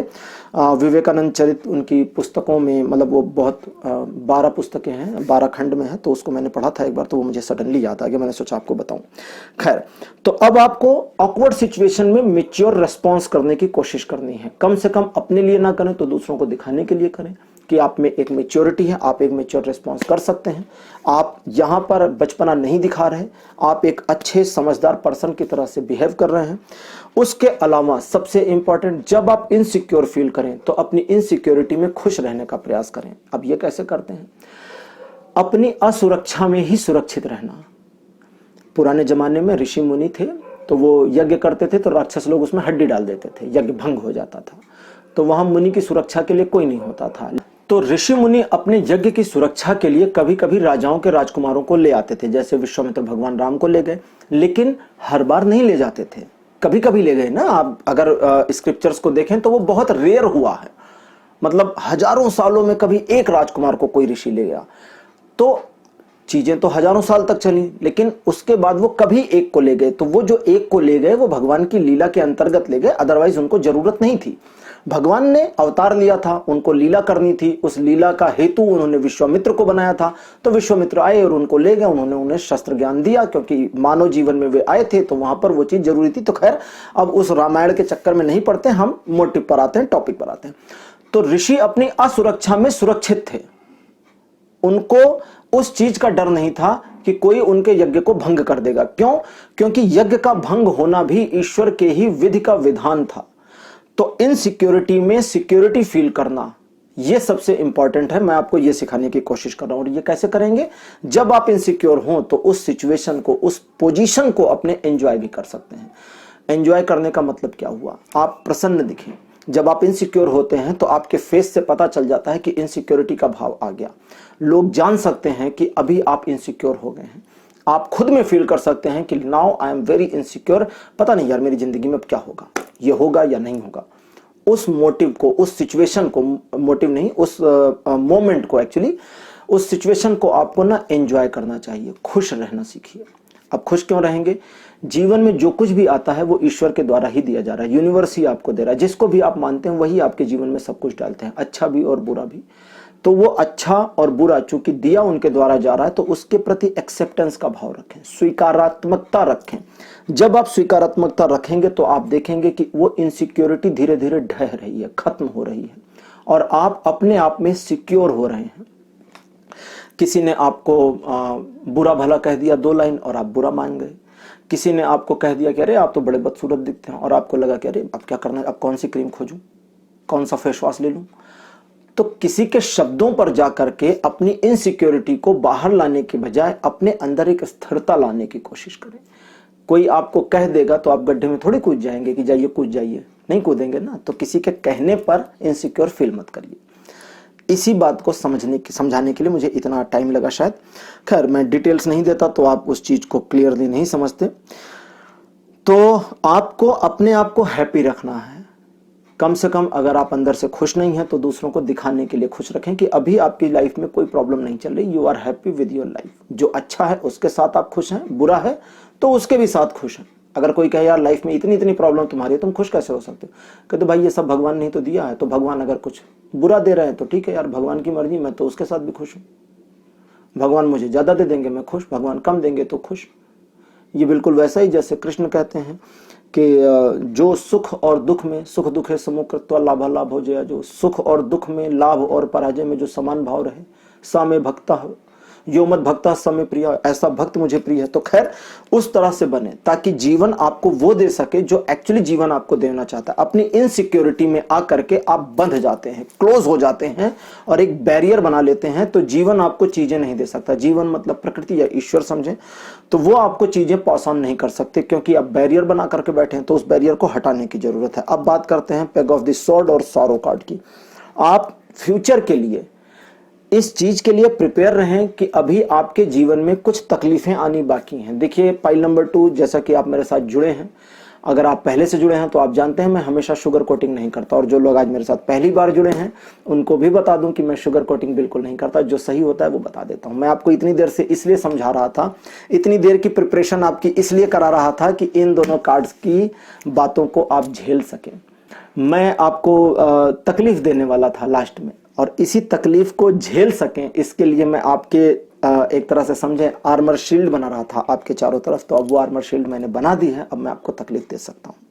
विवेकानंद चरित उनकी पुस्तकों में, मतलब वो बहुत 12 पुस्तकें हैं, 12 खंड में है, तो उसको मैंने पढ़ा था एक बार, तो वो मुझे सडनली याद आ गया, मैंने सोचा आपको बताऊं। खैर, तो अब आपको ऑकवर्ड सिचुएशन में मैच्योर रिस्पॉन्स करने की कोशिश करनी है। कम से कम अपने लिए ना करें तो दूसरों को दिखाने के लिए करें कि आप में एक मैच्योरिटी है, आप एक मैच्योर रिस्पॉन्स कर सकते हैं। आप यहां पर बचपना नहीं दिखा रहे, आप एक अच्छे समझदार पर्सन की तरह से बिहेव कर रहे हैं। उसके अलावा सबसे इंपॉर्टेंट, जब आप इनसिक्योर फील करें तो अपनी इनसिक्योरिटी में खुश रहने का प्रयास करें। अब ये कैसे करते हैं? अपनी असुरक्षा में ही सुरक्षित रहना। पुराने जमाने में ऋषि मुनि थे, तो वो यज्ञ करते थे तो राक्षस लोग उसमें हड्डी डाल देते थे, यज्ञ भंग हो जाता था, तो वहां मुनि की सुरक्षा के लिए कोई नहीं होता था। तो ऋषि मुनि अपने यज्ञ की सुरक्षा के लिए कभी कभी राजाओं के राजकुमारों को ले आते थे, जैसे विश्वामित्र भगवान राम को ले गए, लेकिन हर बार नहीं ले जाते थे, कभी कभी ले गए ना। आप अगर स्क्रिप्चर्स को देखें तो वो बहुत रेयर हुआ है, मतलब हजारों सालों में कभी एक राजकुमार को कोई ऋषि ले गया। तो चीजें तो हजारों साल तक चली, लेकिन उसके बाद वो कभी एक को ले गए, तो वो जो एक को ले गए वो भगवान की लीला के अंतर्गत ले गए, अदरवाइज उनको जरूरत नहीं थी। भगवान ने अवतार लिया था, उनको लीला करनी थी, उस लीला का हेतु उन्होंने विश्वामित्र को बनाया था, तो विश्वामित्र आए और उनको ले गए, उन्होंने उन्हें शस्त्र ज्ञान दिया, क्योंकि मानव जीवन में वे आए थे तो वहां पर वो चीज जरूरी थी। तो खैर अब उस रामायण के चक्कर में नहीं पड़ते, हम मोटिव पर आते हैं, टॉपिक पर आते हैं। तो ऋषि अपनी असुरक्षा में सुरक्षित थे, उनको उस चीज का डर नहीं था कि कोई उनके यज्ञ को भंग कर देगा। क्यों? क्योंकि यज्ञ का भंग होना भी ईश्वर के ही विधि का विधान था। तो इनसिक्योरिटी में सिक्योरिटी फील करना, ये सबसे इंपॉर्टेंट है। मैं आपको ये सिखाने की कोशिश कर रहा हूं। और ये कैसे करेंगे? जब आप इनसिक्योर हो तो उस सिचुएशन को, उस पोजीशन को अपने एंजॉय भी कर सकते हैं। एंजॉय करने का मतलब क्या हुआ? आप प्रसन्न दिखें। जब आप इनसिक्योर होते हैं तो आपके फेस से पता चल जाता है कि इनसिक्योरिटी का भाव आ गया। लोग जान सकते हैं कि अभी आप इनसिक्योर हो गए हैं। आप खुद में फील कर सकते हैं कि now I am very insecure, पता नहीं यार मेरी जिंदगी में अब क्या होगा, ये होगा या नहीं होगा। उस मोटिव को, उस सिचुएशन को, मोटिव नहीं, उस मोमेंट को, एक्चुअली उस सिचुएशन को आपको ना एंजॉय करना चाहिए। खुश रहना सीखिए। अब खुश क्यों रहेंगे? जीवन में जो कुछ भी आता है वो ईश्वर के द्वारा ही दिया जा रहा है, यूनिवर्स ही आपको दे रहा है। जिसको भी आप मानते हैं वही आपके जीवन में सब कुछ डालते हैं, अच्छा भी और बुरा भी। तो वो अच्छा और बुरा चूंकि दिया उनके द्वारा जा रहा है तो उसके प्रति एक्सेप्टेंस का भाव रखें, स्वीकारात्मकता रखें। जब आप स्वीकारात्मकता रखेंगे तो आप देखेंगे कि वो इनसिक्योरिटी धीरे धीरे ढह रही है, खत्म हो रही है और आप अपने आप में सिक्योर हो रहे हैं। किसी ने आपको बुरा भला कह दिया 2 लाइन और आप बुरा मान गए। किसी ने आपको कह दिया कि अरे आप तो बड़े बदसूरत दिखते हैं, और आपको लगा कि अरे अब क्या करना है, अब कौन सी क्रीम खोजूं, कौन सा फेस वॉश ले लूं। तो किसी के शब्दों पर जाकर के अपनी इनसिक्योरिटी को बाहर लाने के बजाय अपने अंदर एक स्थिरता लाने की कोशिश करें। कोई आपको कह देगा तो आप गड्ढे में थोड़ी कूद जाएंगे कि जाइए कूद जाइए, नहीं कूदेंगे ना। तो किसी के कहने पर इनसिक्योर फील मत करिए। इसी बात को समझाने के लिए मुझे इतना टाइम लगा शायद। खैर, मैं डिटेल्स नहीं देता तो आप उस चीज को क्लियरली नहीं समझते। तो आपको अपने आप को हैप्पी रखना है। कम से कम अगर आप अंदर से खुश नहीं हैं तो दूसरों को दिखाने के लिए खुश रखें कि अभी आपकी लाइफ में कोई प्रॉब्लम नहीं चल रही, you are happy with your life. जो अच्छा है उसके साथ आप खुश हैं, बुरा है तो उसके भी साथ खुश हैं। अगर कोई कहे यार लाइफ में इतनी इतनी प्रॉब्लम तुम्हारी है, तुम खुश कैसे हो सकते हो? कहते भाई ये सब भगवान ने ही तो दिया है। तो भगवान अगर कुछ बुरा दे रहे हैं तो ठीक है यार, भगवान की मर्जी, मैं तो उसके साथ भी खुश हूं। भगवान मुझे ज्यादा दे देंगे मैं खुश, भगवान कम देंगे तो खुश। ये बिल्कुल वैसा ही जैसे कृष्ण कहते हैं कि जो सुख और दुख में, सुख दुख है समो कृत्वा लाभा लाभ हो जाए, जो सुख और दुख में, लाभ और पराजय में जो समान भाव रहे, सा में भक्ता यो मत भक्ता समय प्रिय, ऐसा भक्त मुझे प्रिय है। तो खैर उस तरह से बने ताकि जीवन आपको वो दे सके जो एक्चुअली जीवन आपको देना चाहता है। अपनी इनसिक्योरिटी में आकर के आप बंध जाते हैं, क्लोज हो जाते हैं और एक बैरियर बना लेते हैं, तो जीवन आपको चीजें नहीं दे सकता। जीवन मतलब प्रकृति या ईश्वर समझें, तो वो आपको चीजें पास ऑन नहीं कर सकते क्योंकि आप बैरियर बना करके बैठे हैं। तो उस बैरियर को हटाने की जरूरत है। अब बात करते हैं पेग ऑफ द सॉर्ड और सॉरो कार्ड की। आप फ्यूचर के लिए इस चीज के लिए प्रिपेयर रहें कि अभी आपके जीवन में कुछ तकलीफें आनी बाकी हैं। देखिए पाइल नंबर 2, जैसा कि आप मेरे साथ जुड़े हैं, अगर आप पहले से जुड़े हैं तो आप जानते हैं मैं हमेशा शुगर कोटिंग नहीं करता। और जो लोग आज मेरे साथ पहली बार जुड़े हैं उनको भी बता दूं कि मैं शुगर कोटिंग बिल्कुल नहीं करता। जो सही होता है वो बता देता हूं। मैं आपको इतनी देर से इसलिए समझा रहा था, इतनी देर की प्रिपरेशन आपकी इसलिए करा रहा था कि इन दोनों कार्ड्स की बातों को आप झेल सकें। मैं आपको तकलीफ देने वाला था लास्ट में, और इसी तकलीफ को झेल सकें इसके लिए मैं आपके एक तरह से समझें आर्मर शील्ड बना रहा था आपके चारों तरफ। तो अब वो आर्मर शील्ड मैंने बना दी है, अब मैं आपको तकलीफ दे सकता हूं।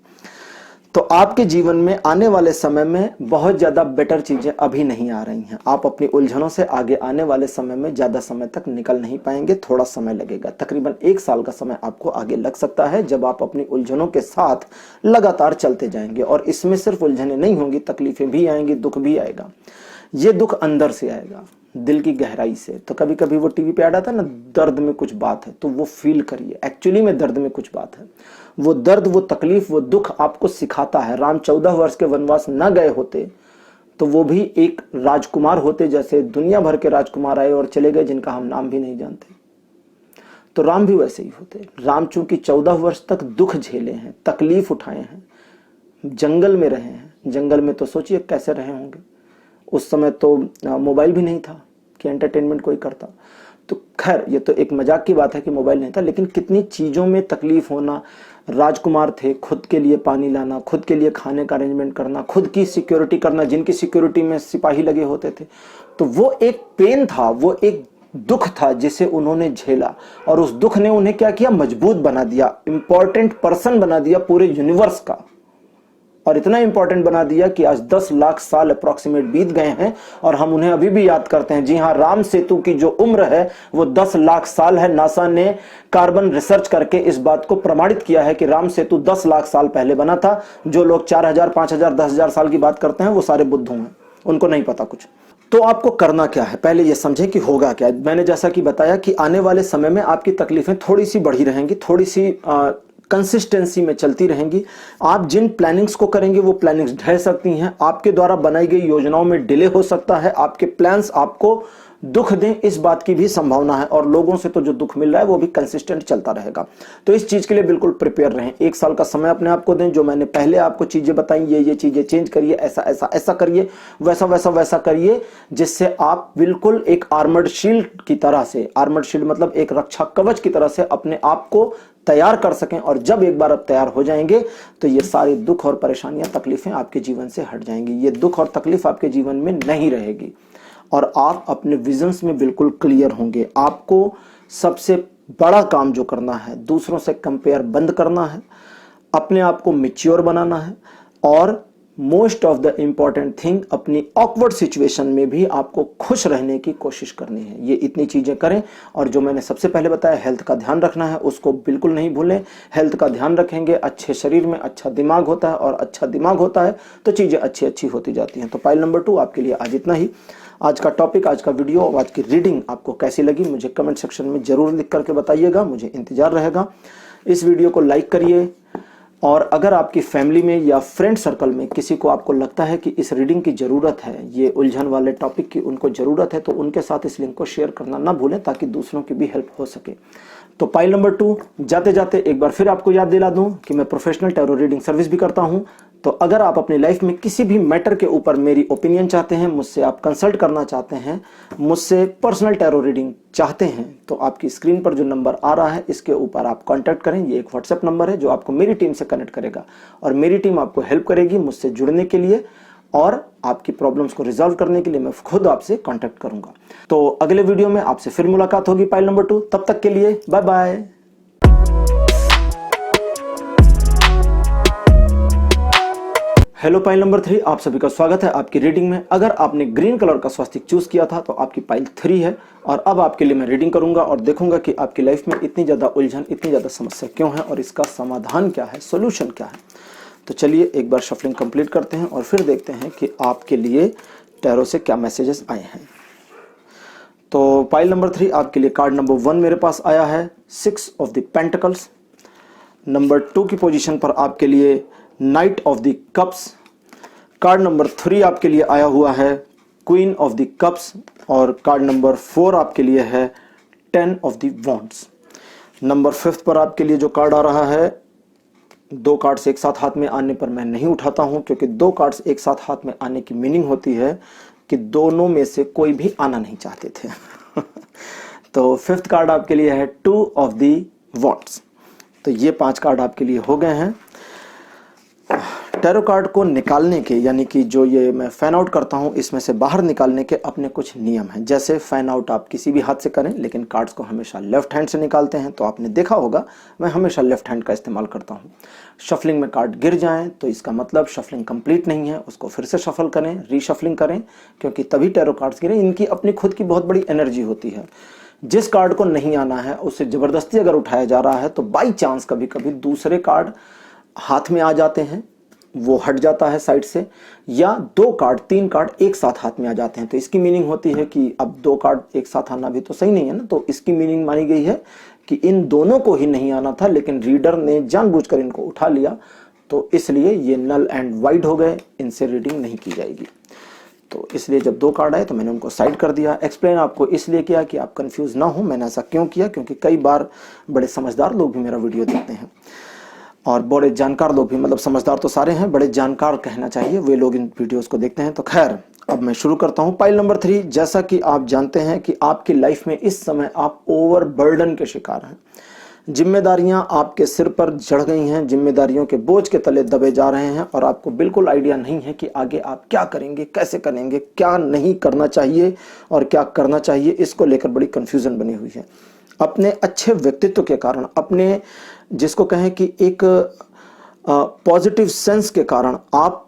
तो आपके जीवन में आने वाले समय में बहुत ज्यादा बेटर चीजें अभी नहीं आ रही हैं। आप अपनी उलझनों से आगे आने वाले समय में ज्यादा समय तक निकल नहीं पाएंगे, थोड़ा समय लगेगा। तकरीबन 1 साल का समय आपको आगे लग सकता है जब आप अपनी उलझनों के साथ लगातार चलते जाएंगे। और इसमें सिर्फ उलझनें नहीं होंगी, तकलीफें भी आएंगी, दुख भी आएगा। ये दुख अंदर से आएगा, दिल की गहराई से। तो कभी कभी वो टीवी पे ऐड आता है ना, दर्द में कुछ बात है, तो वो फील करिए। एक्चुअली में दर्द में कुछ बात है। वो दर्द, वो तकलीफ, वो दुख आपको सिखाता है। राम 14 वर्ष के वनवास न गए होते तो वो भी एक राजकुमार होते, जैसे दुनिया भर के राजकुमार आए और चले गए जिनका हम नाम भी नहीं जानते। तो राम भी वैसे ही होते। राम चूंकि 14 वर्ष तक दुख झेले हैं, तकलीफ उठाए हैं, जंगल में रहे हैं। जंगल में तो सोचिए कैसे रहे होंगे। उस समय तो मोबाइल भी नहीं था कि एंटरटेनमेंट कोई करता। तो खैर ये तो एक मजाक की बात है कि मोबाइल नहीं था, लेकिन कितनी चीजों में तकलीफ होना। राजकुमार थे, खुद के लिए पानी लाना, खुद के लिए खाने का अरेंजमेंट करना, खुद की सिक्योरिटी करना, जिनकी सिक्योरिटी में सिपाही लगे होते थे। तो वो एक पेन था, वो एक दुख था जिसे उन्होंने झेला, और उस दुख ने उन्हें क्या किया, मजबूत बना दिया, इंपॉर्टेंट पर्सन बना दिया पूरे यूनिवर्स का। और इतना इंपॉर्टेंट बना दिया कि आज 10 लाख साल अप्रॉक्सीमेट बीत गए हैं और हम उन्हें अभी भी याद करते हैं। जी हाँ, राम सेतु की जो उम्र है वो 10 लाख साल है। नासा ने कार्बन रिसर्च करके इस बात को प्रमाणित किया है कि राम सेतु 10 लाख साल पहले बना था। जो लोग 4000, 5000, 10,000 साल की बात करते हैं वो सारे बुद्धू हैं, उनको नहीं पता कुछ। तो आपको करना क्या है, पहले ये समझें कि होगा क्या। मैंने जैसा कि बताया कि आने वाले समय में आपकी तकलीफें थोड़ी सी बढ़ी रहेंगी, थोड़ी सी कंसिस्टेंसी में चलती रहेंगी। आप जिन प्लानिंग्स को करेंगे वो प्लानिंग्स ढह सकती हैं, आपके द्वारा बनाई गई योजनाओं में डिले हो सकता है, आपके प्लान्स आपको दुख दें इस बात की भी संभावना है, और लोगों से तो जो दुख मिल रहा है वो भी कंसिस्टेंट चलता रहेगा। तो इस चीज के लिए बिल्कुल प्रिपेयर रहें। 1 साल का समय अपने आप को दें। जो मैंने पहले आपको चीजें बताई, ये चीजें चेंज करिए, ऐसा ऐसा ऐसा करिए, वैसा वैसा वैसा करिए, जिससे आप बिल्कुल एक आर्मर्ड शील्ड की तरह से, आर्मर्ड शील्ड मतलब एक रक्षा कवच की तरह से अपने आप को तैयार कर सकें। और जब एक बार आप तैयार हो जाएंगे तो ये सारे दुख और परेशानियां, तकलीफें आपके जीवन से हट जाएंगी। ये दुख और तकलीफ आपके जीवन में नहीं रहेगी और आप अपने विजन्स में बिल्कुल क्लियर होंगे। आपको सबसे बड़ा काम जो करना है, दूसरों से कंपेयर बंद करना है, अपने आप को मैच्योर बनाना है, और most of the important thing, अपनी ऑकवर्ड सिचुएशन में भी आपको खुश रहने की कोशिश करनी है। ये इतनी चीजें करें। और जो मैंने सबसे पहले बताया, हेल्थ का ध्यान रखना है, उसको बिल्कुल नहीं भूलें। हेल्थ का ध्यान रखेंगे, अच्छे शरीर में अच्छा दिमाग होता है, और अच्छा दिमाग होता है तो चीजें अच्छी अच्छी होती जाती हैं। तो पॉइंट नंबर 2 आपके लिए आज इतना ही। आज का टॉपिक, आज का वीडियो, आज की रीडिंग आपको कैसी लगी मुझे कमेंट सेक्शन में जरूर लिख करके बताइएगा, मुझे इंतजार रहेगा। इस वीडियो को लाइक करिए, और अगर आपकी फैमिली में या फ्रेंड सर्कल में किसी को आपको लगता है कि इस रीडिंग की ज़रूरत है, ये उलझन वाले टॉपिक की उनको ज़रूरत है, तो उनके साथ इस लिंक को शेयर करना ना भूलें, ताकि दूसरों की भी हेल्प हो सके। तो पाइल नंबर 2, जाते जाते एक बार फिर आपको याद दिला दूं कि मैं प्रोफेशनल टैरो रीडिंग सर्विस भी करता हूं। तो अगर आप अपनी लाइफ में किसी भी मैटर के ऊपर मेरी ओपिनियन चाहते हैं, मुझसे आप कंसल्ट करना चाहते हैं, मुझसे पर्सनल टैरो रीडिंग चाहते हैं, तो आपकी स्क्रीन पर जो नंबर आ रहा है इसके ऊपर आप कांटेक्ट करें। ये एक व्हाट्सएप नंबर है जो आपको मेरी टीम से कनेक्ट करेगा, और मेरी टीम आपको हेल्प करेगी मुझसे जुड़ने के लिए, और आपकी प्रॉब्लम्स को रिजॉल्व करने के लिए मैं खुद आपसे कांटेक्ट करूंगा। तो अगले वीडियो में आपसे फिर मुलाकात होगी पाइल नंबर 2। तब तक के लिए bye bye. Hello file number 3, आप सभी का स्वागत है आपकी रीडिंग में। अगर आपने ग्रीन कलर का स्वास्तिक चूज किया था तो आपकी पाइल 3 है, और अब आपके लिए मैं रीडिंग करूंगा और देखूंगा कि आपकी लाइफ में इतनी ज्यादा उलझन, इतनी ज्यादा समस्या क्यों है, और इसका समाधान क्या है, सोल्यूशन क्या है। तो चलिए एक बार शफलिंग कंप्लीट करते हैं और फिर देखते हैं कि आपके लिए टैरो से क्या मैसेजेस आए हैं। तो पाइल नंबर 3 आपके लिए कार्ड नंबर 1 मेरे पास आया है, 6 ऑफ द पेंटिकल्स। नंबर 2 की पोजीशन पर आपके लिए night of the cups. Card number 3 आपके लिए आया हुआ है क्वीन ऑफ द कप्स, और कार्ड नंबर 4 आपके लिए है 10 ऑफ द वॉन्ड्स। नंबर 5 पर आपके लिए जो कार्ड आ रहा है, 2 कार्ड्स एक साथ हाथ में आने पर मैं नहीं उठाता हूं, क्योंकि 2 कार्ड्स एक साथ हाथ में आने की मीनिंग होती है कि दोनों में से कोई भी आना नहीं चाहते थे। तो 5th कार्ड आपके लिए है 2 ऑफ द वॉन्ड्स। तो ये 5 कार्ड आपके लिए हो गए हैं। टैरो कार्ड को निकालने के, यानी कि जो ये मैं फैन आउट करता हूं, इसमें से बाहर निकालने के अपने कुछ नियम हैं। जैसे फैन आउट आप किसी भी हाथ से करें, लेकिन कार्ड्स को हमेशा लेफ्ट हैंड से निकालते हैं। तो आपने देखा होगा मैं हमेशा लेफ्ट हैंड का इस्तेमाल करता हूं। शफलिंग में कार्ड गिर जाएं तो इसका मतलब शफलिंग कंप्लीट नहीं है, उसको फिर से शफल करें, रीशफलिंग करें, क्योंकि तभी टैरो कार्ड्स गिरे। इनकी अपनी खुद की बहुत बड़ी एनर्जी होती है। जिस कार्ड को नहीं आना है उसे जबरदस्ती अगर उठाया जा रहा है तो बाई चांस कभी कभी दूसरे कार्ड हाथ में आ जाते हैं, वो हट जाता है साइड से, या 2 कार्ड 3 कार्ड एक साथ हाथ में आ जाते हैं। तो इसकी मीनिंग होती है कि अब 2 कार्ड एक साथ आना भी तो सही नहीं है ना। तो इसकी मीनिंग मानी गई है कि इन दोनों को ही नहीं आना था, लेकिन रीडर ने जानबूझकर इनको उठा लिया, तो इसलिए ये नल एंड वाइड हो गए, इनसे रीडिंग नहीं की जाएगी। तो इसलिए जब 2 कार्ड आए तो मैंने उनको साइड कर दिया। एक्सप्लेन आपको इसलिए किया कि आप कंफ्यूज ना हो मैंने ऐसा क्यों किया, क्योंकि कई बार बड़े समझदार लोग भी मेरा वीडियो देखते हैं, और बड़े जानकार लोग भी, मतलब समझदार तो सारे हैं, बड़े जानकार कहना चाहिए, वे लोग इन वीडियोस को देखते हैं। तो खैर अब मैं शुरू करता हूं। पाइल नंबर 3, जैसा कि आप जानते हैं कि आपकी लाइफ में इस समय आप ओवरबर्डन के शिकार हैं। जिम्मेदारियां आपके सिर पर चढ़ गई हैं, जिम्मेदारियों के बोझ के तले दबे जा रहे हैं, और आपको बिल्कुल आइडिया नहीं है कि आगे आप क्या करेंगे, कैसे करेंगे, क्या नहीं करना चाहिए और क्या करना चाहिए। इसको लेकर बड़ी कंफ्यूजन बनी हुई है। अपने अच्छे व्यक्तित्व के कारण, अपने जिसको कहें कि एक पॉजिटिव सेंस के कारण आप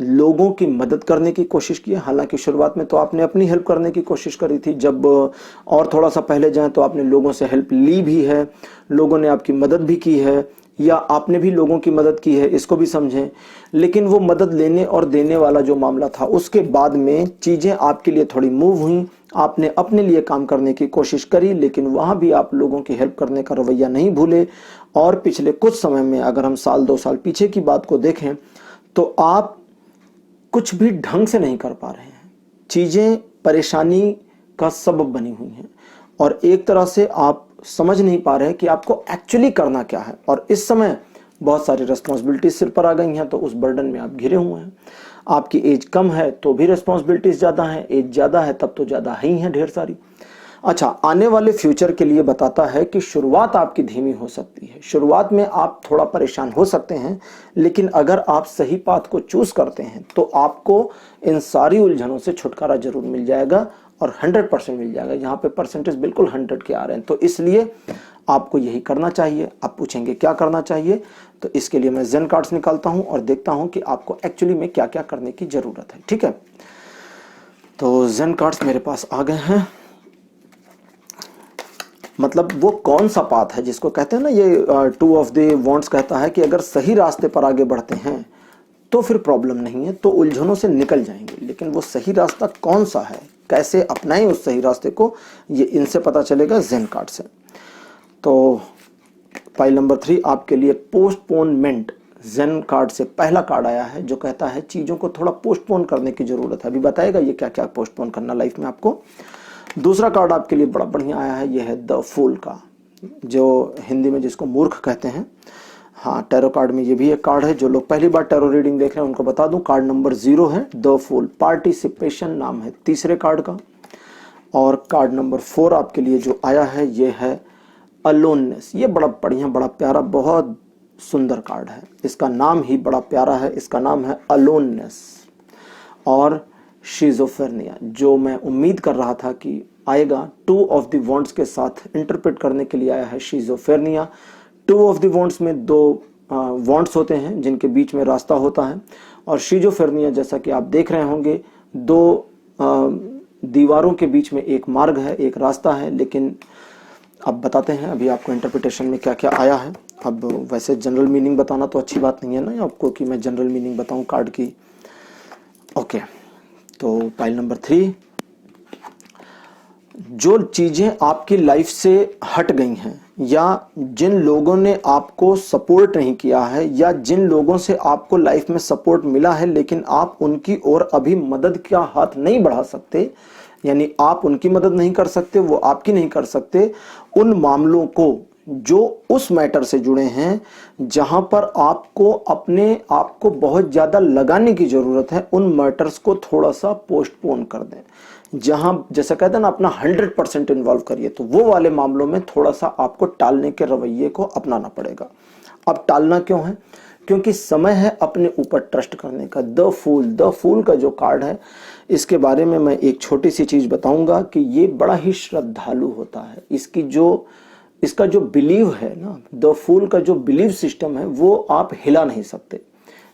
लोगों की मदद करने की कोशिश की है। हालांकि शुरुआत में तो आपने अपनी हेल्प करने की कोशिश करी थी, जब और थोड़ा सा पहले जाएं तो आपने लोगों से हेल्प ली भी है, लोगों ने आपकी मदद भी की है, या आपने भी लोगों की मदद की है, इसको भी समझें। लेकिन वो मदद लेने और देने वाला जो मामला था, उसके बाद में चीज़ें आपके लिए थोड़ी मूव हुई, आपने अपने लिए काम करने की कोशिश करी, लेकिन वहाँ भी आप लोगों की हेल्प करने का रवैया नहीं भूले। और पिछले कुछ समय में अगर हम साल 2 साल पीछे की बात को देखें तो आप कुछ भी ढंग से नहीं कर पा रहे हैं, चीज़ें परेशानी का सबब बनी हुई हैं और एक तरह से आप समझ नहीं पा रहे कि आपको एक्चुअली करना क्या है। और इस समय बहुत सारी रिस्पॉन्सिबिलिटीज सिर पर आ गई हैं, तो उस बर्डन में आप घिरे हुए हैं। आपकी एज कम है तो भी रिस्पॉन्सिबिलिटीज ज़्यादा हैं, एज ज़्यादा है तब तो ज़्यादा ही हैं ढेर सारी। अच्छा, आने वाले फ्यूचर के लिए बताता है कि शुरुआत आपकी धीमी हो सकती है, शुरुआत में आप थोड़ा परेशान हो सकते हैं, लेकिन अगर आप सही पाथ को चूज करते हैं तो आपको इन सारी उलझनों से छुटकारा जरूर मिल जाएगा और 100% मिल जाएगा। यहाँ पे परसेंटेज बिल्कुल 100 के आ रहे हैं, तो इसलिए आपको यही करना चाहिए। आप पूछेंगे क्या करना चाहिए, तो इसके लिए मैं जेन कार्ड्स निकालता हूँ और देखता हूँ कि आपको एक्चुअली में क्या क्या करने की जरूरत है। ठीक है, तो जेन कार्ड्स मेरे पास आ गए हैं। मतलब वो कौन सा पाथ है जिसको कहते हैं ना, ये 2 ऑफ द वॉन्ट्स कहता है कि अगर सही रास्ते पर आगे बढ़ते हैं तो फिर प्रॉब्लम नहीं है, तो उलझनों से निकल जाएंगे। लेकिन वो सही रास्ता कौन सा है, कैसे अपनाएं उस सही रास्ते को, ये इनसे पता चलेगा, जेन कार्ड से। तो पाइल नंबर 3 आपके लिए पोस्टपोनमेंट, जेन कार्ड से पहला कार्ड आया है जो कहता है चीज़ों को थोड़ा पोस्टपोन करने की ज़रूरत है। अभी बताएगा ये क्या क्या पोस्टपोन करना लाइफ में आपको। दूसरा कार्ड आपके लिए बड़ा बढ़िया आया है, ये है द फूल का, जो हिंदी में जिसको मूर्ख कहते हैं। हाँ, टैरो कार्ड में ये भी एक कार्ड है। जो लोग पहली बार टैरो रीडिंग देख रहे हैं उनको बता दूं, कार्ड नंबर 0 है, द फूल, पार्टिसिपेशन नाम है तीसरे कार्ड का। और कार्ड नंबर 4 आपके लिए जो आया है ये है अलोननेस। ये बड़ा बढ़िया, बड़ा प्यारा, बहुत सुंदर कार्ड है। इसका नाम ही बड़ा प्यारा है, इसका नाम है अलोननेस। और शिज़ोफ्रेनिया, जो मैं उम्मीद कर रहा था कि आएगा, 2 ऑफ द वॉन्ट्स के साथ इंटरप्रेट करने के लिए आया है शिज़ोफ्रेनिया। 2 ऑफ द वॉन्ट्स में 2 वॉन्ट्स होते हैं जिनके बीच में रास्ता होता है, और शिज़ोफ्रेनिया जैसा कि आप देख रहे होंगे 2 दीवारों के बीच में एक मार्ग है, एक रास्ता है। लेकिन अब बताते हैं अभी आपको इंटरप्रिटेशन में क्या क्या आया है। अब वैसे जनरल मीनिंग बताना तो अच्छी बात नहीं है ना आपको कि मैं जनरल मीनिंग बताऊं कार्ड की। ओके, तो पाइल नंबर 3, जो चीजें आपकी लाइफ से हट गई हैं या जिन लोगों ने आपको सपोर्ट नहीं किया है या जिन लोगों से आपको लाइफ में सपोर्ट मिला है लेकिन आप उनकी ओर अभी मदद का हाथ नहीं बढ़ा सकते, यानी आप उनकी मदद नहीं कर सकते, वो आपकी नहीं कर सकते, उन मामलों को जो उस मैटर से जुड़े हैं जहां पर आपको अपने आप को बहुत ज्यादा लगाने की जरूरत है, उन मैटर्स को थोड़ा सा पोस्टपोन कर दें। जहां जैसे कहते हैं ना अपना 100% इन्वॉल्व करिए, तो वो वाले मामलों में थोड़ा सा आपको टालने के रवैये को अपनाना पड़ेगा। अब टालना क्यों है? क्योंकि समय है अपने ऊपर ट्रस्ट करने का। द फूल का जो कार्ड है, इसके बारे में मैं एक छोटी सी चीज बताऊंगा कि ये बड़ा ही श्रद्धालु होता है। इसका जो बिलीव है ना, द फूल का जो बिलीव सिस्टम है, वो आप हिला नहीं सकते।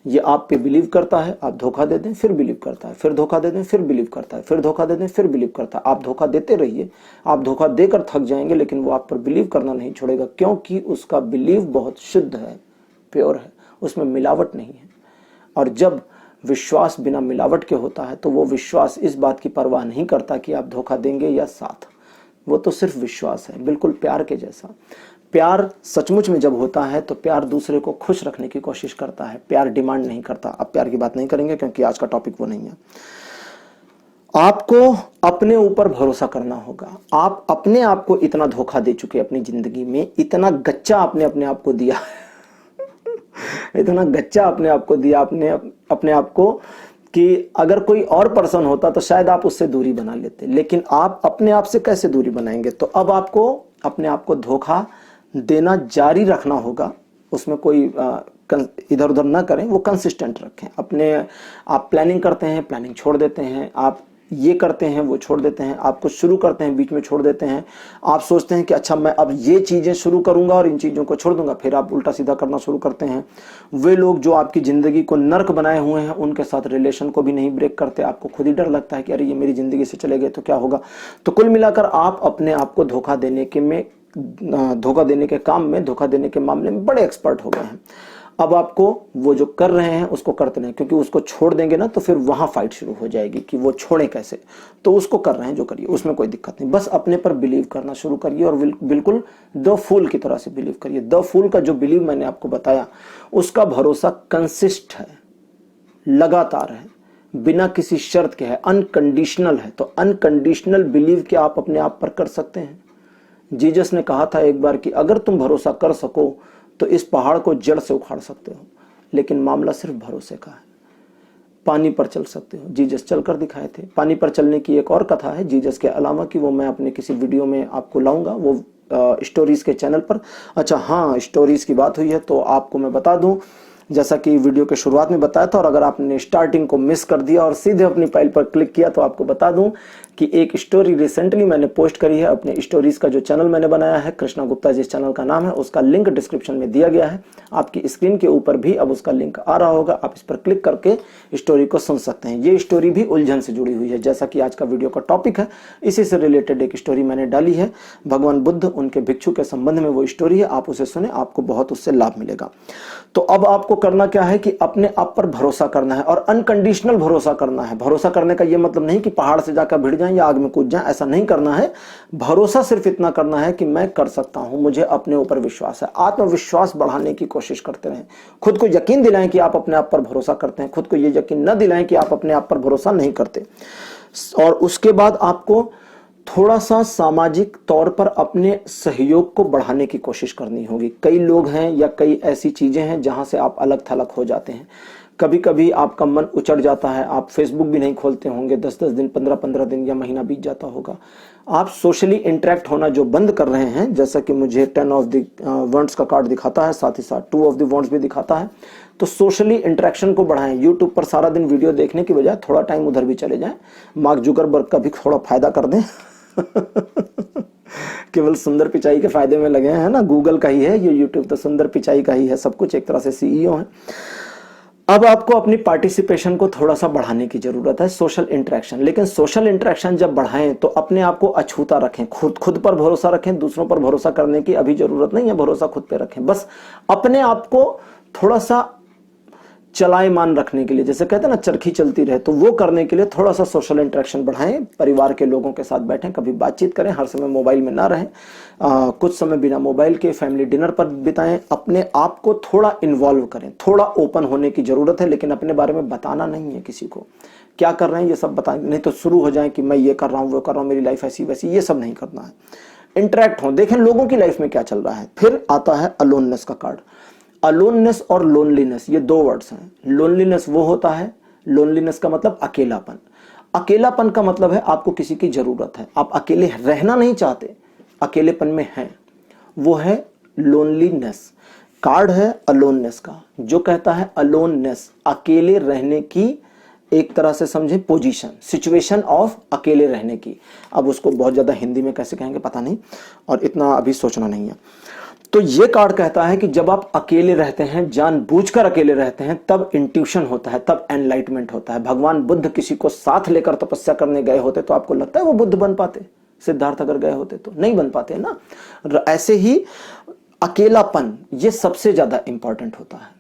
ये आप पे बिलीव करता है, आप धोखा दे दें, फिर बिलीव करता है, फिर धोखा दे दें, फिर बिलीव करता है, फिर धोखा दे दें, फिर बिलीव करता है। आप धोखा देते रहिए, आप धोखा देकर थक जाएंगे, लेकिन वो आप पर बिलीव करना नहीं छोड़ेगा, क्योंकि उसका बिलीव बहुत शुद्ध है, प्योर है, उसमें मिलावट नहीं है। और जब विश्वास बिना मिलावट के होता है तो वो विश्वास इस बात की परवाह नहीं करता कि आप धोखा देंगे या साथ, वो तो सिर्फ विश्वास है, बिल्कुल प्यार के जैसा। प्यार सचमुच में जब होता है तो प्यार दूसरे को खुश रखने की कोशिश करता है, प्यार डिमांड नहीं करता। अब प्यार की बात नहीं करेंगे क्योंकि आज का टॉपिक वो नहीं है। आपको अपने ऊपर भरोसा करना होगा। आप अपने आप को इतना धोखा दे चुके अपनी जिंदगी में, इतना गच्चा आपने अपने आप को दिया इतना गच्चा अपने आप को दिया आपने अपने आप को कि अगर कोई और पर्सन होता तो शायद आप उससे दूरी बना लेते, लेकिन आप अपने आप से कैसे दूरी बनाएंगे? तो अब आपको अपने आप को धोखा देना जारी रखना होगा, उसमें कोई इधर उधर ना करें, वो कंसिस्टेंट रखें अपने। आप प्लानिंग करते हैं, प्लानिंग छोड़ देते हैं, आप ये करते हैं, वो छोड़ देते हैं, आप कुछ शुरू करते हैं, बीच में छोड़ देते हैं। आप सोचते हैं कि अच्छा मैं अब ये चीज़ें शुरू करूंगा और इन चीज़ों को छोड़ दूंगा, फिर आप उल्टा सीधा करना शुरू करते हैं। वे लोग जो आपकी ज़िंदगी को नर्क बनाए हुए हैं, उनके साथ रिलेशन को भी नहीं ब्रेक करते। आपको खुद ही डर लगता है कि अरे ये मेरी ज़िंदगी से चले गए तो क्या होगा। तो कुल मिलाकर आप अपने आप को धोखा देने के में धोखा देने के काम में, धोखा देने के मामले में बड़े एक्सपर्ट हो गए हैं। अब आपको वो जो कर रहे हैं उसको करते नहीं, क्योंकि उसको छोड़ देंगे ना तो फिर वहां फाइट शुरू हो जाएगी कि वो छोड़े कैसे। तो उसको कर रहे हैं जो करिए, उसमें कोई दिक्कत नहीं, बस अपने पर बिलीव करना शुरू करिए और बिल्कुल द फूल की तरह से बिलीव करिए। द फूल का जो बिलीव मैंने आपको बताया, उसका भरोसा कंसिस्ट है, लगातार है, बिना किसी शर्त के है, अनकंडीशनल है। तो अनकंडीशनल बिलीव क्या आप अपने आप पर कर सकते हैं? जीसस ने कहा था एक बार कि अगर तुम भरोसा कर सको तो इस पहाड़ को जड़ से उखाड़ सकते हो, लेकिन मामला सिर्फ भरोसे का है। पानी पर चल सकते हो, जीसस चलकर दिखाए थे। पानी पर चलने की एक और कथा है जीसस के अलावा की, वो मैं अपने किसी वीडियो में आपको लाऊंगा, वो स्टोरीज के चैनल पर। अच्छा हाँ, स्टोरीज की बात हुई है तो आपको मैं बता दूं, जैसा कि वीडियो के शुरुआत में बताया था, और अगर आपने स्टार्टिंग को मिस कर दिया और सीधे अपनी फाइल पर क्लिक किया तो आपको बता दूं कि एक स्टोरी रिसेंटली मैंने पोस्ट करी है अपने स्टोरीज का जो चैनल मैंने बनाया है, कृष्णा गुप्ता जिस चैनल का नाम है, उसका लिंक डिस्क्रिप्शन में दिया गया है। आपकी स्क्रीन के ऊपर भी अब उसका लिंक आ रहा होगा, आप इस पर क्लिक करके स्टोरी को सुन सकते हैं। ये स्टोरी भी उलझन से जुड़ी हुई है, जैसा कि आज का वीडियो का टॉपिक है, इसी से रिलेटेड एक स्टोरी मैंने डाली है। भगवान बुद्ध, उनके भिक्षु के संबंध में वो स्टोरी है, आप उसे सुने, आपको बहुत उससे लाभ मिलेगा। तो अब आपको करना क्या है कि अपने आप पर भरोसा करना है और अनकंडीशनल भरोसा करना है। भरोसा करने का यह मतलब नहीं कि पहाड़ से जाकर भिड़ जाएं या आग में कूद जाएं, ऐसा नहीं करना है। भरोसा सिर्फ इतना करना है कि मैं कर सकता हूं, मुझे अपने ऊपर विश्वास है। आत्मविश्वास बढ़ाने की कोशिश करते रहें, खुद को यकीन दिलाएं कि आप अपने आप पर भरोसा करते हैं, खुद को यह यकीन न दिलाएं कि आप अपने आप पर भरोसा नहीं करते। और उसके बाद आपको थोड़ा सा सामाजिक तौर पर अपने सहयोग को बढ़ाने की कोशिश करनी होगी। कई लोग हैं या कई ऐसी चीजें हैं जहां से आप अलग थलग हो जाते हैं। कभी कभी आपका मन उचट जाता है, आप फेसबुक भी नहीं खोलते होंगे, 10-10 दिन, 15-15 दिन या महीना बीत जाता होगा। आप सोशली इंटरेक्ट होना जो बंद कर रहे हैं, जैसा कि मुझे 10 ऑफ द वॉन्ट्स का कार्ड दिखाता है, साथ ही साथ 2 ऑफ द वॉन्ट्स भी दिखाता है। तो सोशली इंटरेक्शन को बढ़ाएं। यूट्यूब पर सारा दिन वीडियो देखने की बजाय थोड़ा टाइम उधर भी चले जाएं। मार्क जुकरबर्ग का भी थोड़ा फायदा कर दें। केवल सुंदर पिचाई के फायदे में लगे हैं ना, गूगल का ही है ये यूट्यूब, तो सुंदर पिचाई का ही है सब कुछ, एक तरह से सीईओ है। अब आपको अपनी पार्टिसिपेशन को थोड़ा सा बढ़ाने की जरूरत है, सोशल इंटरेक्शन। लेकिन सोशल इंटरेक्शन जब बढ़ाएं तो अपने आप को अछूता रखें, खुद पर भरोसा रखें। दूसरों पर भरोसा करने की अभी जरूरत नहीं है, भरोसा खुद पे रखें। बस अपने आप को थोड़ा सा चलायमान रखने के लिए, जैसे कहते हैं ना चरखी चलती रहे, तो वो करने के लिए थोड़ा सा सोशल इंटरेक्शन बढ़ाएं। परिवार के लोगों के साथ बैठें, कभी बातचीत करें, हर समय मोबाइल में ना रहें। कुछ समय बिना मोबाइल के फैमिली डिनर पर बिताएं। अपने आप को थोड़ा इन्वॉल्व करें, थोड़ा ओपन होने की जरूरत है, लेकिन अपने बारे में बताना नहीं है किसी को। क्या कर रहे हैं ये सब बताएं, नहीं तो शुरू हो जाए कि मैं ये कर रहा हूँ, वो कर रहा हूँ, मेरी लाइफ ऐसी वैसी, ये सब नहीं करना है। इंटरेक्ट हो, देखें लोगों की लाइफ में क्या चल रहा है। फिर आता है अलोननेस का कार्ड। अलोननेस और लोनलीनेस, ये 2 वर्ड्स हैं। लोनलीनेस वो होता है, लोनलीनेस का मतलब अकेलापन। अकेलापन का मतलब है आपको किसी की जरूरत है, आप अकेले रहना नहीं चाहते, अकेलेपन में हैं, वो है लोनलीनेस। कार्ड है अलोननेस का, जो कहता है अलोननेस, अकेले रहने की एक तरह से समझे पोजीशन, सिचुएशन ऑफ अकेले रहने की। अब उसको बहुत ज्यादा हिंदी में कैसे कहेंगे पता नहीं, और इतना अभी सोचना नहीं है। तो ये कार्ड कहता है कि जब आप अकेले रहते हैं, जानबूझकर अकेले रहते हैं, तब इंट्यूशन होता है, तब एनलाइटमेंट होता है। भगवान बुद्ध किसी को साथ लेकर तपस्या करने गए होते तो आपको लगता है वो बुद्ध बन पाते? सिद्धार्थ अगर गए होते तो नहीं बन पाते ना। ऐसे ही अकेलापन ये सबसे ज्यादा इंपॉर्टेंट होता है।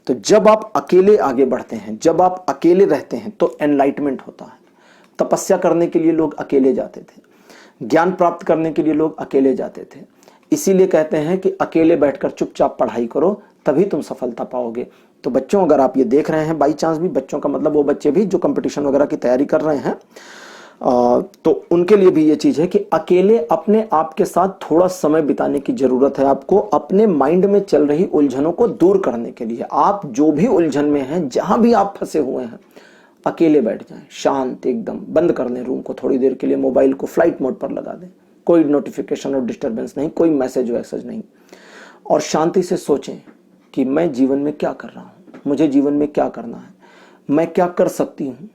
तो जब आप अकेले आगे बढ़ते हैं, जब आप अकेले रहते हैं तो एनलाइटमेंट होता है। तपस्या करने के लिए लोग अकेले जाते थे, ज्ञान प्राप्त करने के लिए लोग अकेले जाते थे। इसीलिए कहते हैं कि अकेले बैठकर चुपचाप पढ़ाई करो, तभी तुम सफलता पाओगे। तो बच्चों, अगर आप ये देख रहे हैं बाई चांस भी, बच्चों का मतलब वो बच्चे भी जो कंपटीशन वगैरह की तैयारी कर रहे हैं, तो उनके लिए भी ये चीज है कि अकेले अपने आप के साथ थोड़ा समय बिताने की जरूरत है आपको, अपने माइंड में चल रही उलझनों को दूर करने के लिए। आप जो भी उलझन में हैं, जहां भी आप फंसे हुए हैं, अकेले बैठ जाएं, शांत एकदम, बंद कर लें रूम को, थोड़ी देर के लिए मोबाइल को फ्लाइट मोड पर लगा दें, कोई नोटिफिकेशन और डिस्टर्बेंस नहीं, कोई मैसेज वैसेज नहीं, और शांति से सोचें कि मैं जीवन में क्या कर रहा हूं, मुझे जीवन में क्या करना है, मैं क्या कर सकती हूं,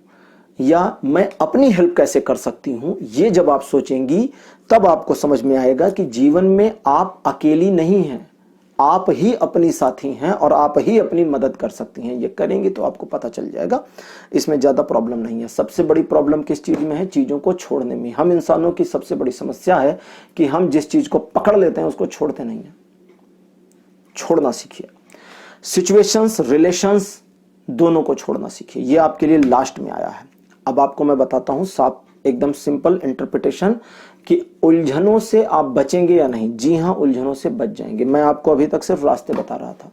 या मैं अपनी हेल्प कैसे कर सकती हूं। ये जब आप सोचेंगी तब आपको समझ में आएगा कि जीवन में आप अकेली नहीं हैं, आप ही अपनी साथी हैं और आप ही अपनी मदद कर सकती हैं। ये करेंगे तो आपको पता चल जाएगा, इसमें ज़्यादा प्रॉब्लम नहीं है। सबसे बड़ी प्रॉब्लम किस चीज़ में है? चीज़ों को छोड़ने में। हम इंसानों की सबसे बड़ी समस्या है कि हम जिस चीज़ को पकड़ लेते हैं उसको छोड़ते नहीं हैं। छोड़ना सीखिए। सिचुएशंस, रिलेशंस दोनों को छोड़ना सीखिए। ये आपके लिए लास्ट में आया है। अब आपको मैं बताता हूं साफ एकदम सिंपल इंटरप्रिटेशन कि उलझनों से आप बचेंगे या नहीं। जी हां, उलझनों से बच जाएंगे। मैं आपको अभी तक सिर्फ रास्ते बता रहा था।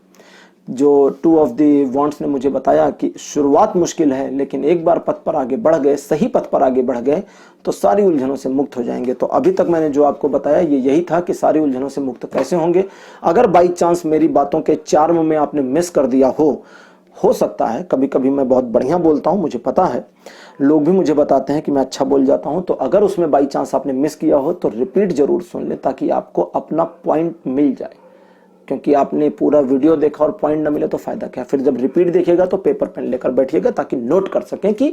जो 2 ऑफ द वॉन्ट्स ने मुझे बताया कि शुरुआत मुश्किल है, लेकिन एक बार पथ पर आगे बढ़ गए, सही पथ पर आगे बढ़ गए तो सारी उलझनों से मुक्त हो जाएंगे। तो अभी तक मैंने जो आपको बताया ये यही था कि सारी उलझनों से मुक्त कैसे होंगे। अगर बाई चांस मेरी बातों के चार्म में आपने मिस कर दिया हो सकता है, कभी कभी मैं बहुत बढ़िया बोलता हूं, मुझे पता है, लोग भी मुझे बताते हैं कि मैं अच्छा बोल जाता हूं। तो अगर उसमें बाई चांस आपने मिस किया हो तो रिपीट जरूर सुन ले, ताकि आपको अपना पॉइंट मिल जाए। क्योंकि आपने पूरा वीडियो देखा और पॉइंट ना मिले तो फायदा क्या। फिर जब रिपीट देखिएगा तो पेपर पेन लेकर बैठिएगा ताकि नोट कर सकें कि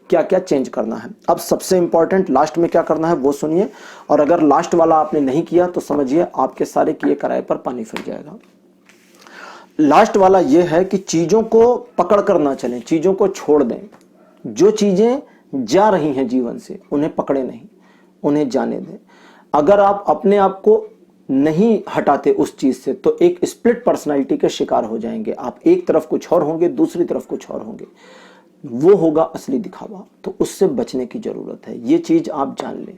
क्या क्या चेंज करना है। अब सबसे इंपॉर्टेंट लास्ट में क्या करना है वो सुनिए, और अगर लास्ट वाला आपने नहीं किया तो समझिए आपके सारे किए कराए पर पानी फिर जाएगा। लास्ट वाला यह है कि चीजों को पकड़ कर ना चलें, चीजों को छोड़ दें। जो चीजें जा रही हैं जीवन से उन्हें पकड़े नहीं, उन्हें जाने दें। अगर आप अपने आप को नहीं हटाते उस चीज से तो एक स्प्लिट पर्सनालिटी के शिकार हो जाएंगे। आप एक तरफ कुछ और होंगे, दूसरी तरफ कुछ और होंगे, वो होगा असली दिखावा। तो उससे बचने की जरूरत है। ये चीज आप जान लें।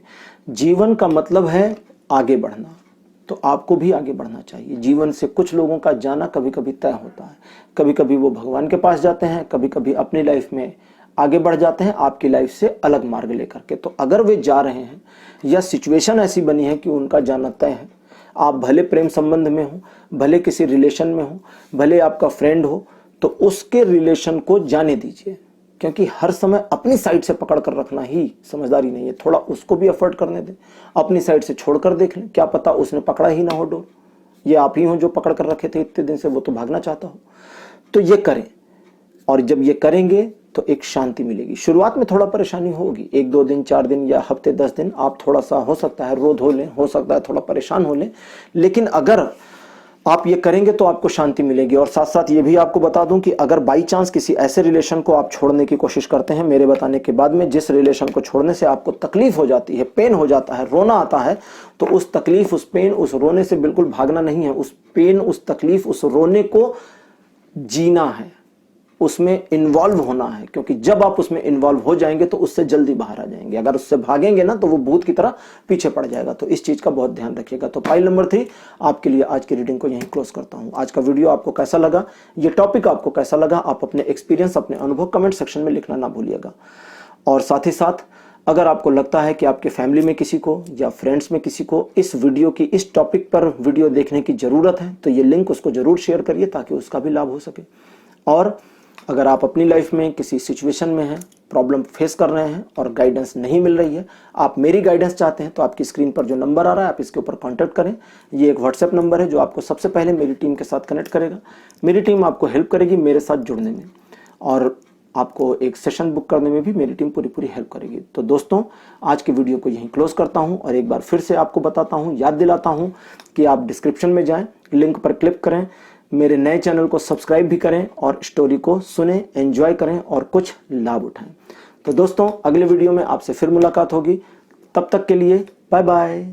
जीवन का मतलब है आगे बढ़ना, तो आपको भी आगे बढ़ना चाहिए। जीवन से कुछ लोगों का जाना कभी कभी तय होता है। कभी कभी वो भगवान के पास जाते हैं, कभी कभी अपनी लाइफ में आगे बढ़ जाते हैं आपकी लाइफ से अलग मार्ग लेकर के। तो अगर वे जा रहे हैं या सिचुएशन ऐसी बनी है कि उनका जाना तय है, आप भले प्रेम संबंध में हो, भले किसी रिलेशन में हो, भले आपका फ्रेंड हो, तो उसके रिलेशन को जाने दीजिए। क्योंकि हर समय अपनी साइड से पकड़ कर रखना ही समझदारी नहीं है। थोड़ा उसको भी एफर्ट करने दें, अपनी साइड से छोड़कर देख लें, क्या पता उसने पकड़ा ही ना हो डोर, ये आप ही हो जो पकड़ कर रखे थे इतने दिन से, वो तो भागना चाहता हो। तो ये करें, और जब ये करेंगे तो एक शांति मिलेगी। शुरुआत में थोड़ा परेशानी होगी, 1-2 दिन, 4 दिन या हफ्ते 10 दिन आप थोड़ा सा हो सकता है रोध हो लें, हो सकता है थोड़ा परेशान हो लें, लेकिन अगर आप ये करेंगे तो आपको शांति मिलेगी। और साथ साथ ये भी आपको बता दूं कि अगर बाई चांस किसी ऐसे रिलेशन को आप छोड़ने की कोशिश करते हैं मेरे बताने के बाद में, जिस रिलेशन को छोड़ने से आपको तकलीफ हो जाती है, पेन हो जाता है, रोना आता है, तो उस तकलीफ, उस पेन, उस रोने से बिल्कुल भागना नहीं है। उस पेन, उस तकलीफ, उस रोने को जीना है, उसमें इन्वॉल्व होना है। क्योंकि जब आप उसमें इन्वॉल्व हो जाएंगे तो उससे जल्दी बाहर आ जाएंगे। अगर उससे भागेंगे ना तो वो भूत की तरह पीछे पड़ जाएगा। तो इस चीज का बहुत ध्यान रखिएगा। तो फाइल नंबर 3 आपके लिए आज की रीडिंग को यहीं क्लोज करता हूं। आज का वीडियो आपको कैसा लगा, ये टॉपिक आपको कैसा लगा, आप अपने एक्सपीरियंस, अपने अनुभव कमेंट सेक्शन में लिखना ना भूलिएगा। और साथ ही साथ अगर आपको लगता है कि आपके फैमिली में किसी को या फ्रेंड्स में किसी को इस वीडियो की, इस टॉपिक पर वीडियो देखने की जरूरत है, तो ये लिंक उसको जरूर शेयर करिए ताकि उसका भी लाभ हो सके। और अगर आप अपनी लाइफ में किसी सिचुएशन में हैं, प्रॉब्लम फेस कर रहे हैं और गाइडेंस नहीं मिल रही है, आप मेरी गाइडेंस चाहते हैं, तो आपकी स्क्रीन पर जो नंबर आ रहा है आप इसके ऊपर कांटेक्ट करें। ये एक व्हाट्सएप नंबर है जो आपको सबसे पहले मेरी टीम के साथ कनेक्ट करेगा। मेरी टीम आपको हेल्प करेगी मेरे साथ जुड़ने में, और आपको एक सेशन बुक करने में भी मेरी टीम पूरी हेल्प करेगी। तो दोस्तों, आज के वीडियो को यहीं क्लोज करता हूं और एक बार फिर से आपको बताता हूं, याद दिलाता हूं कि आप डिस्क्रिप्शन में जाएं, लिंक पर क्लिक करें, मेरे नए चैनल को सब्सक्राइब भी करें और स्टोरी को सुने, एंजॉय करें और कुछ लाभ उठाएं। तो दोस्तों, अगले वीडियो में आपसे फिर मुलाकात होगी। तब तक के लिए बाय बाय।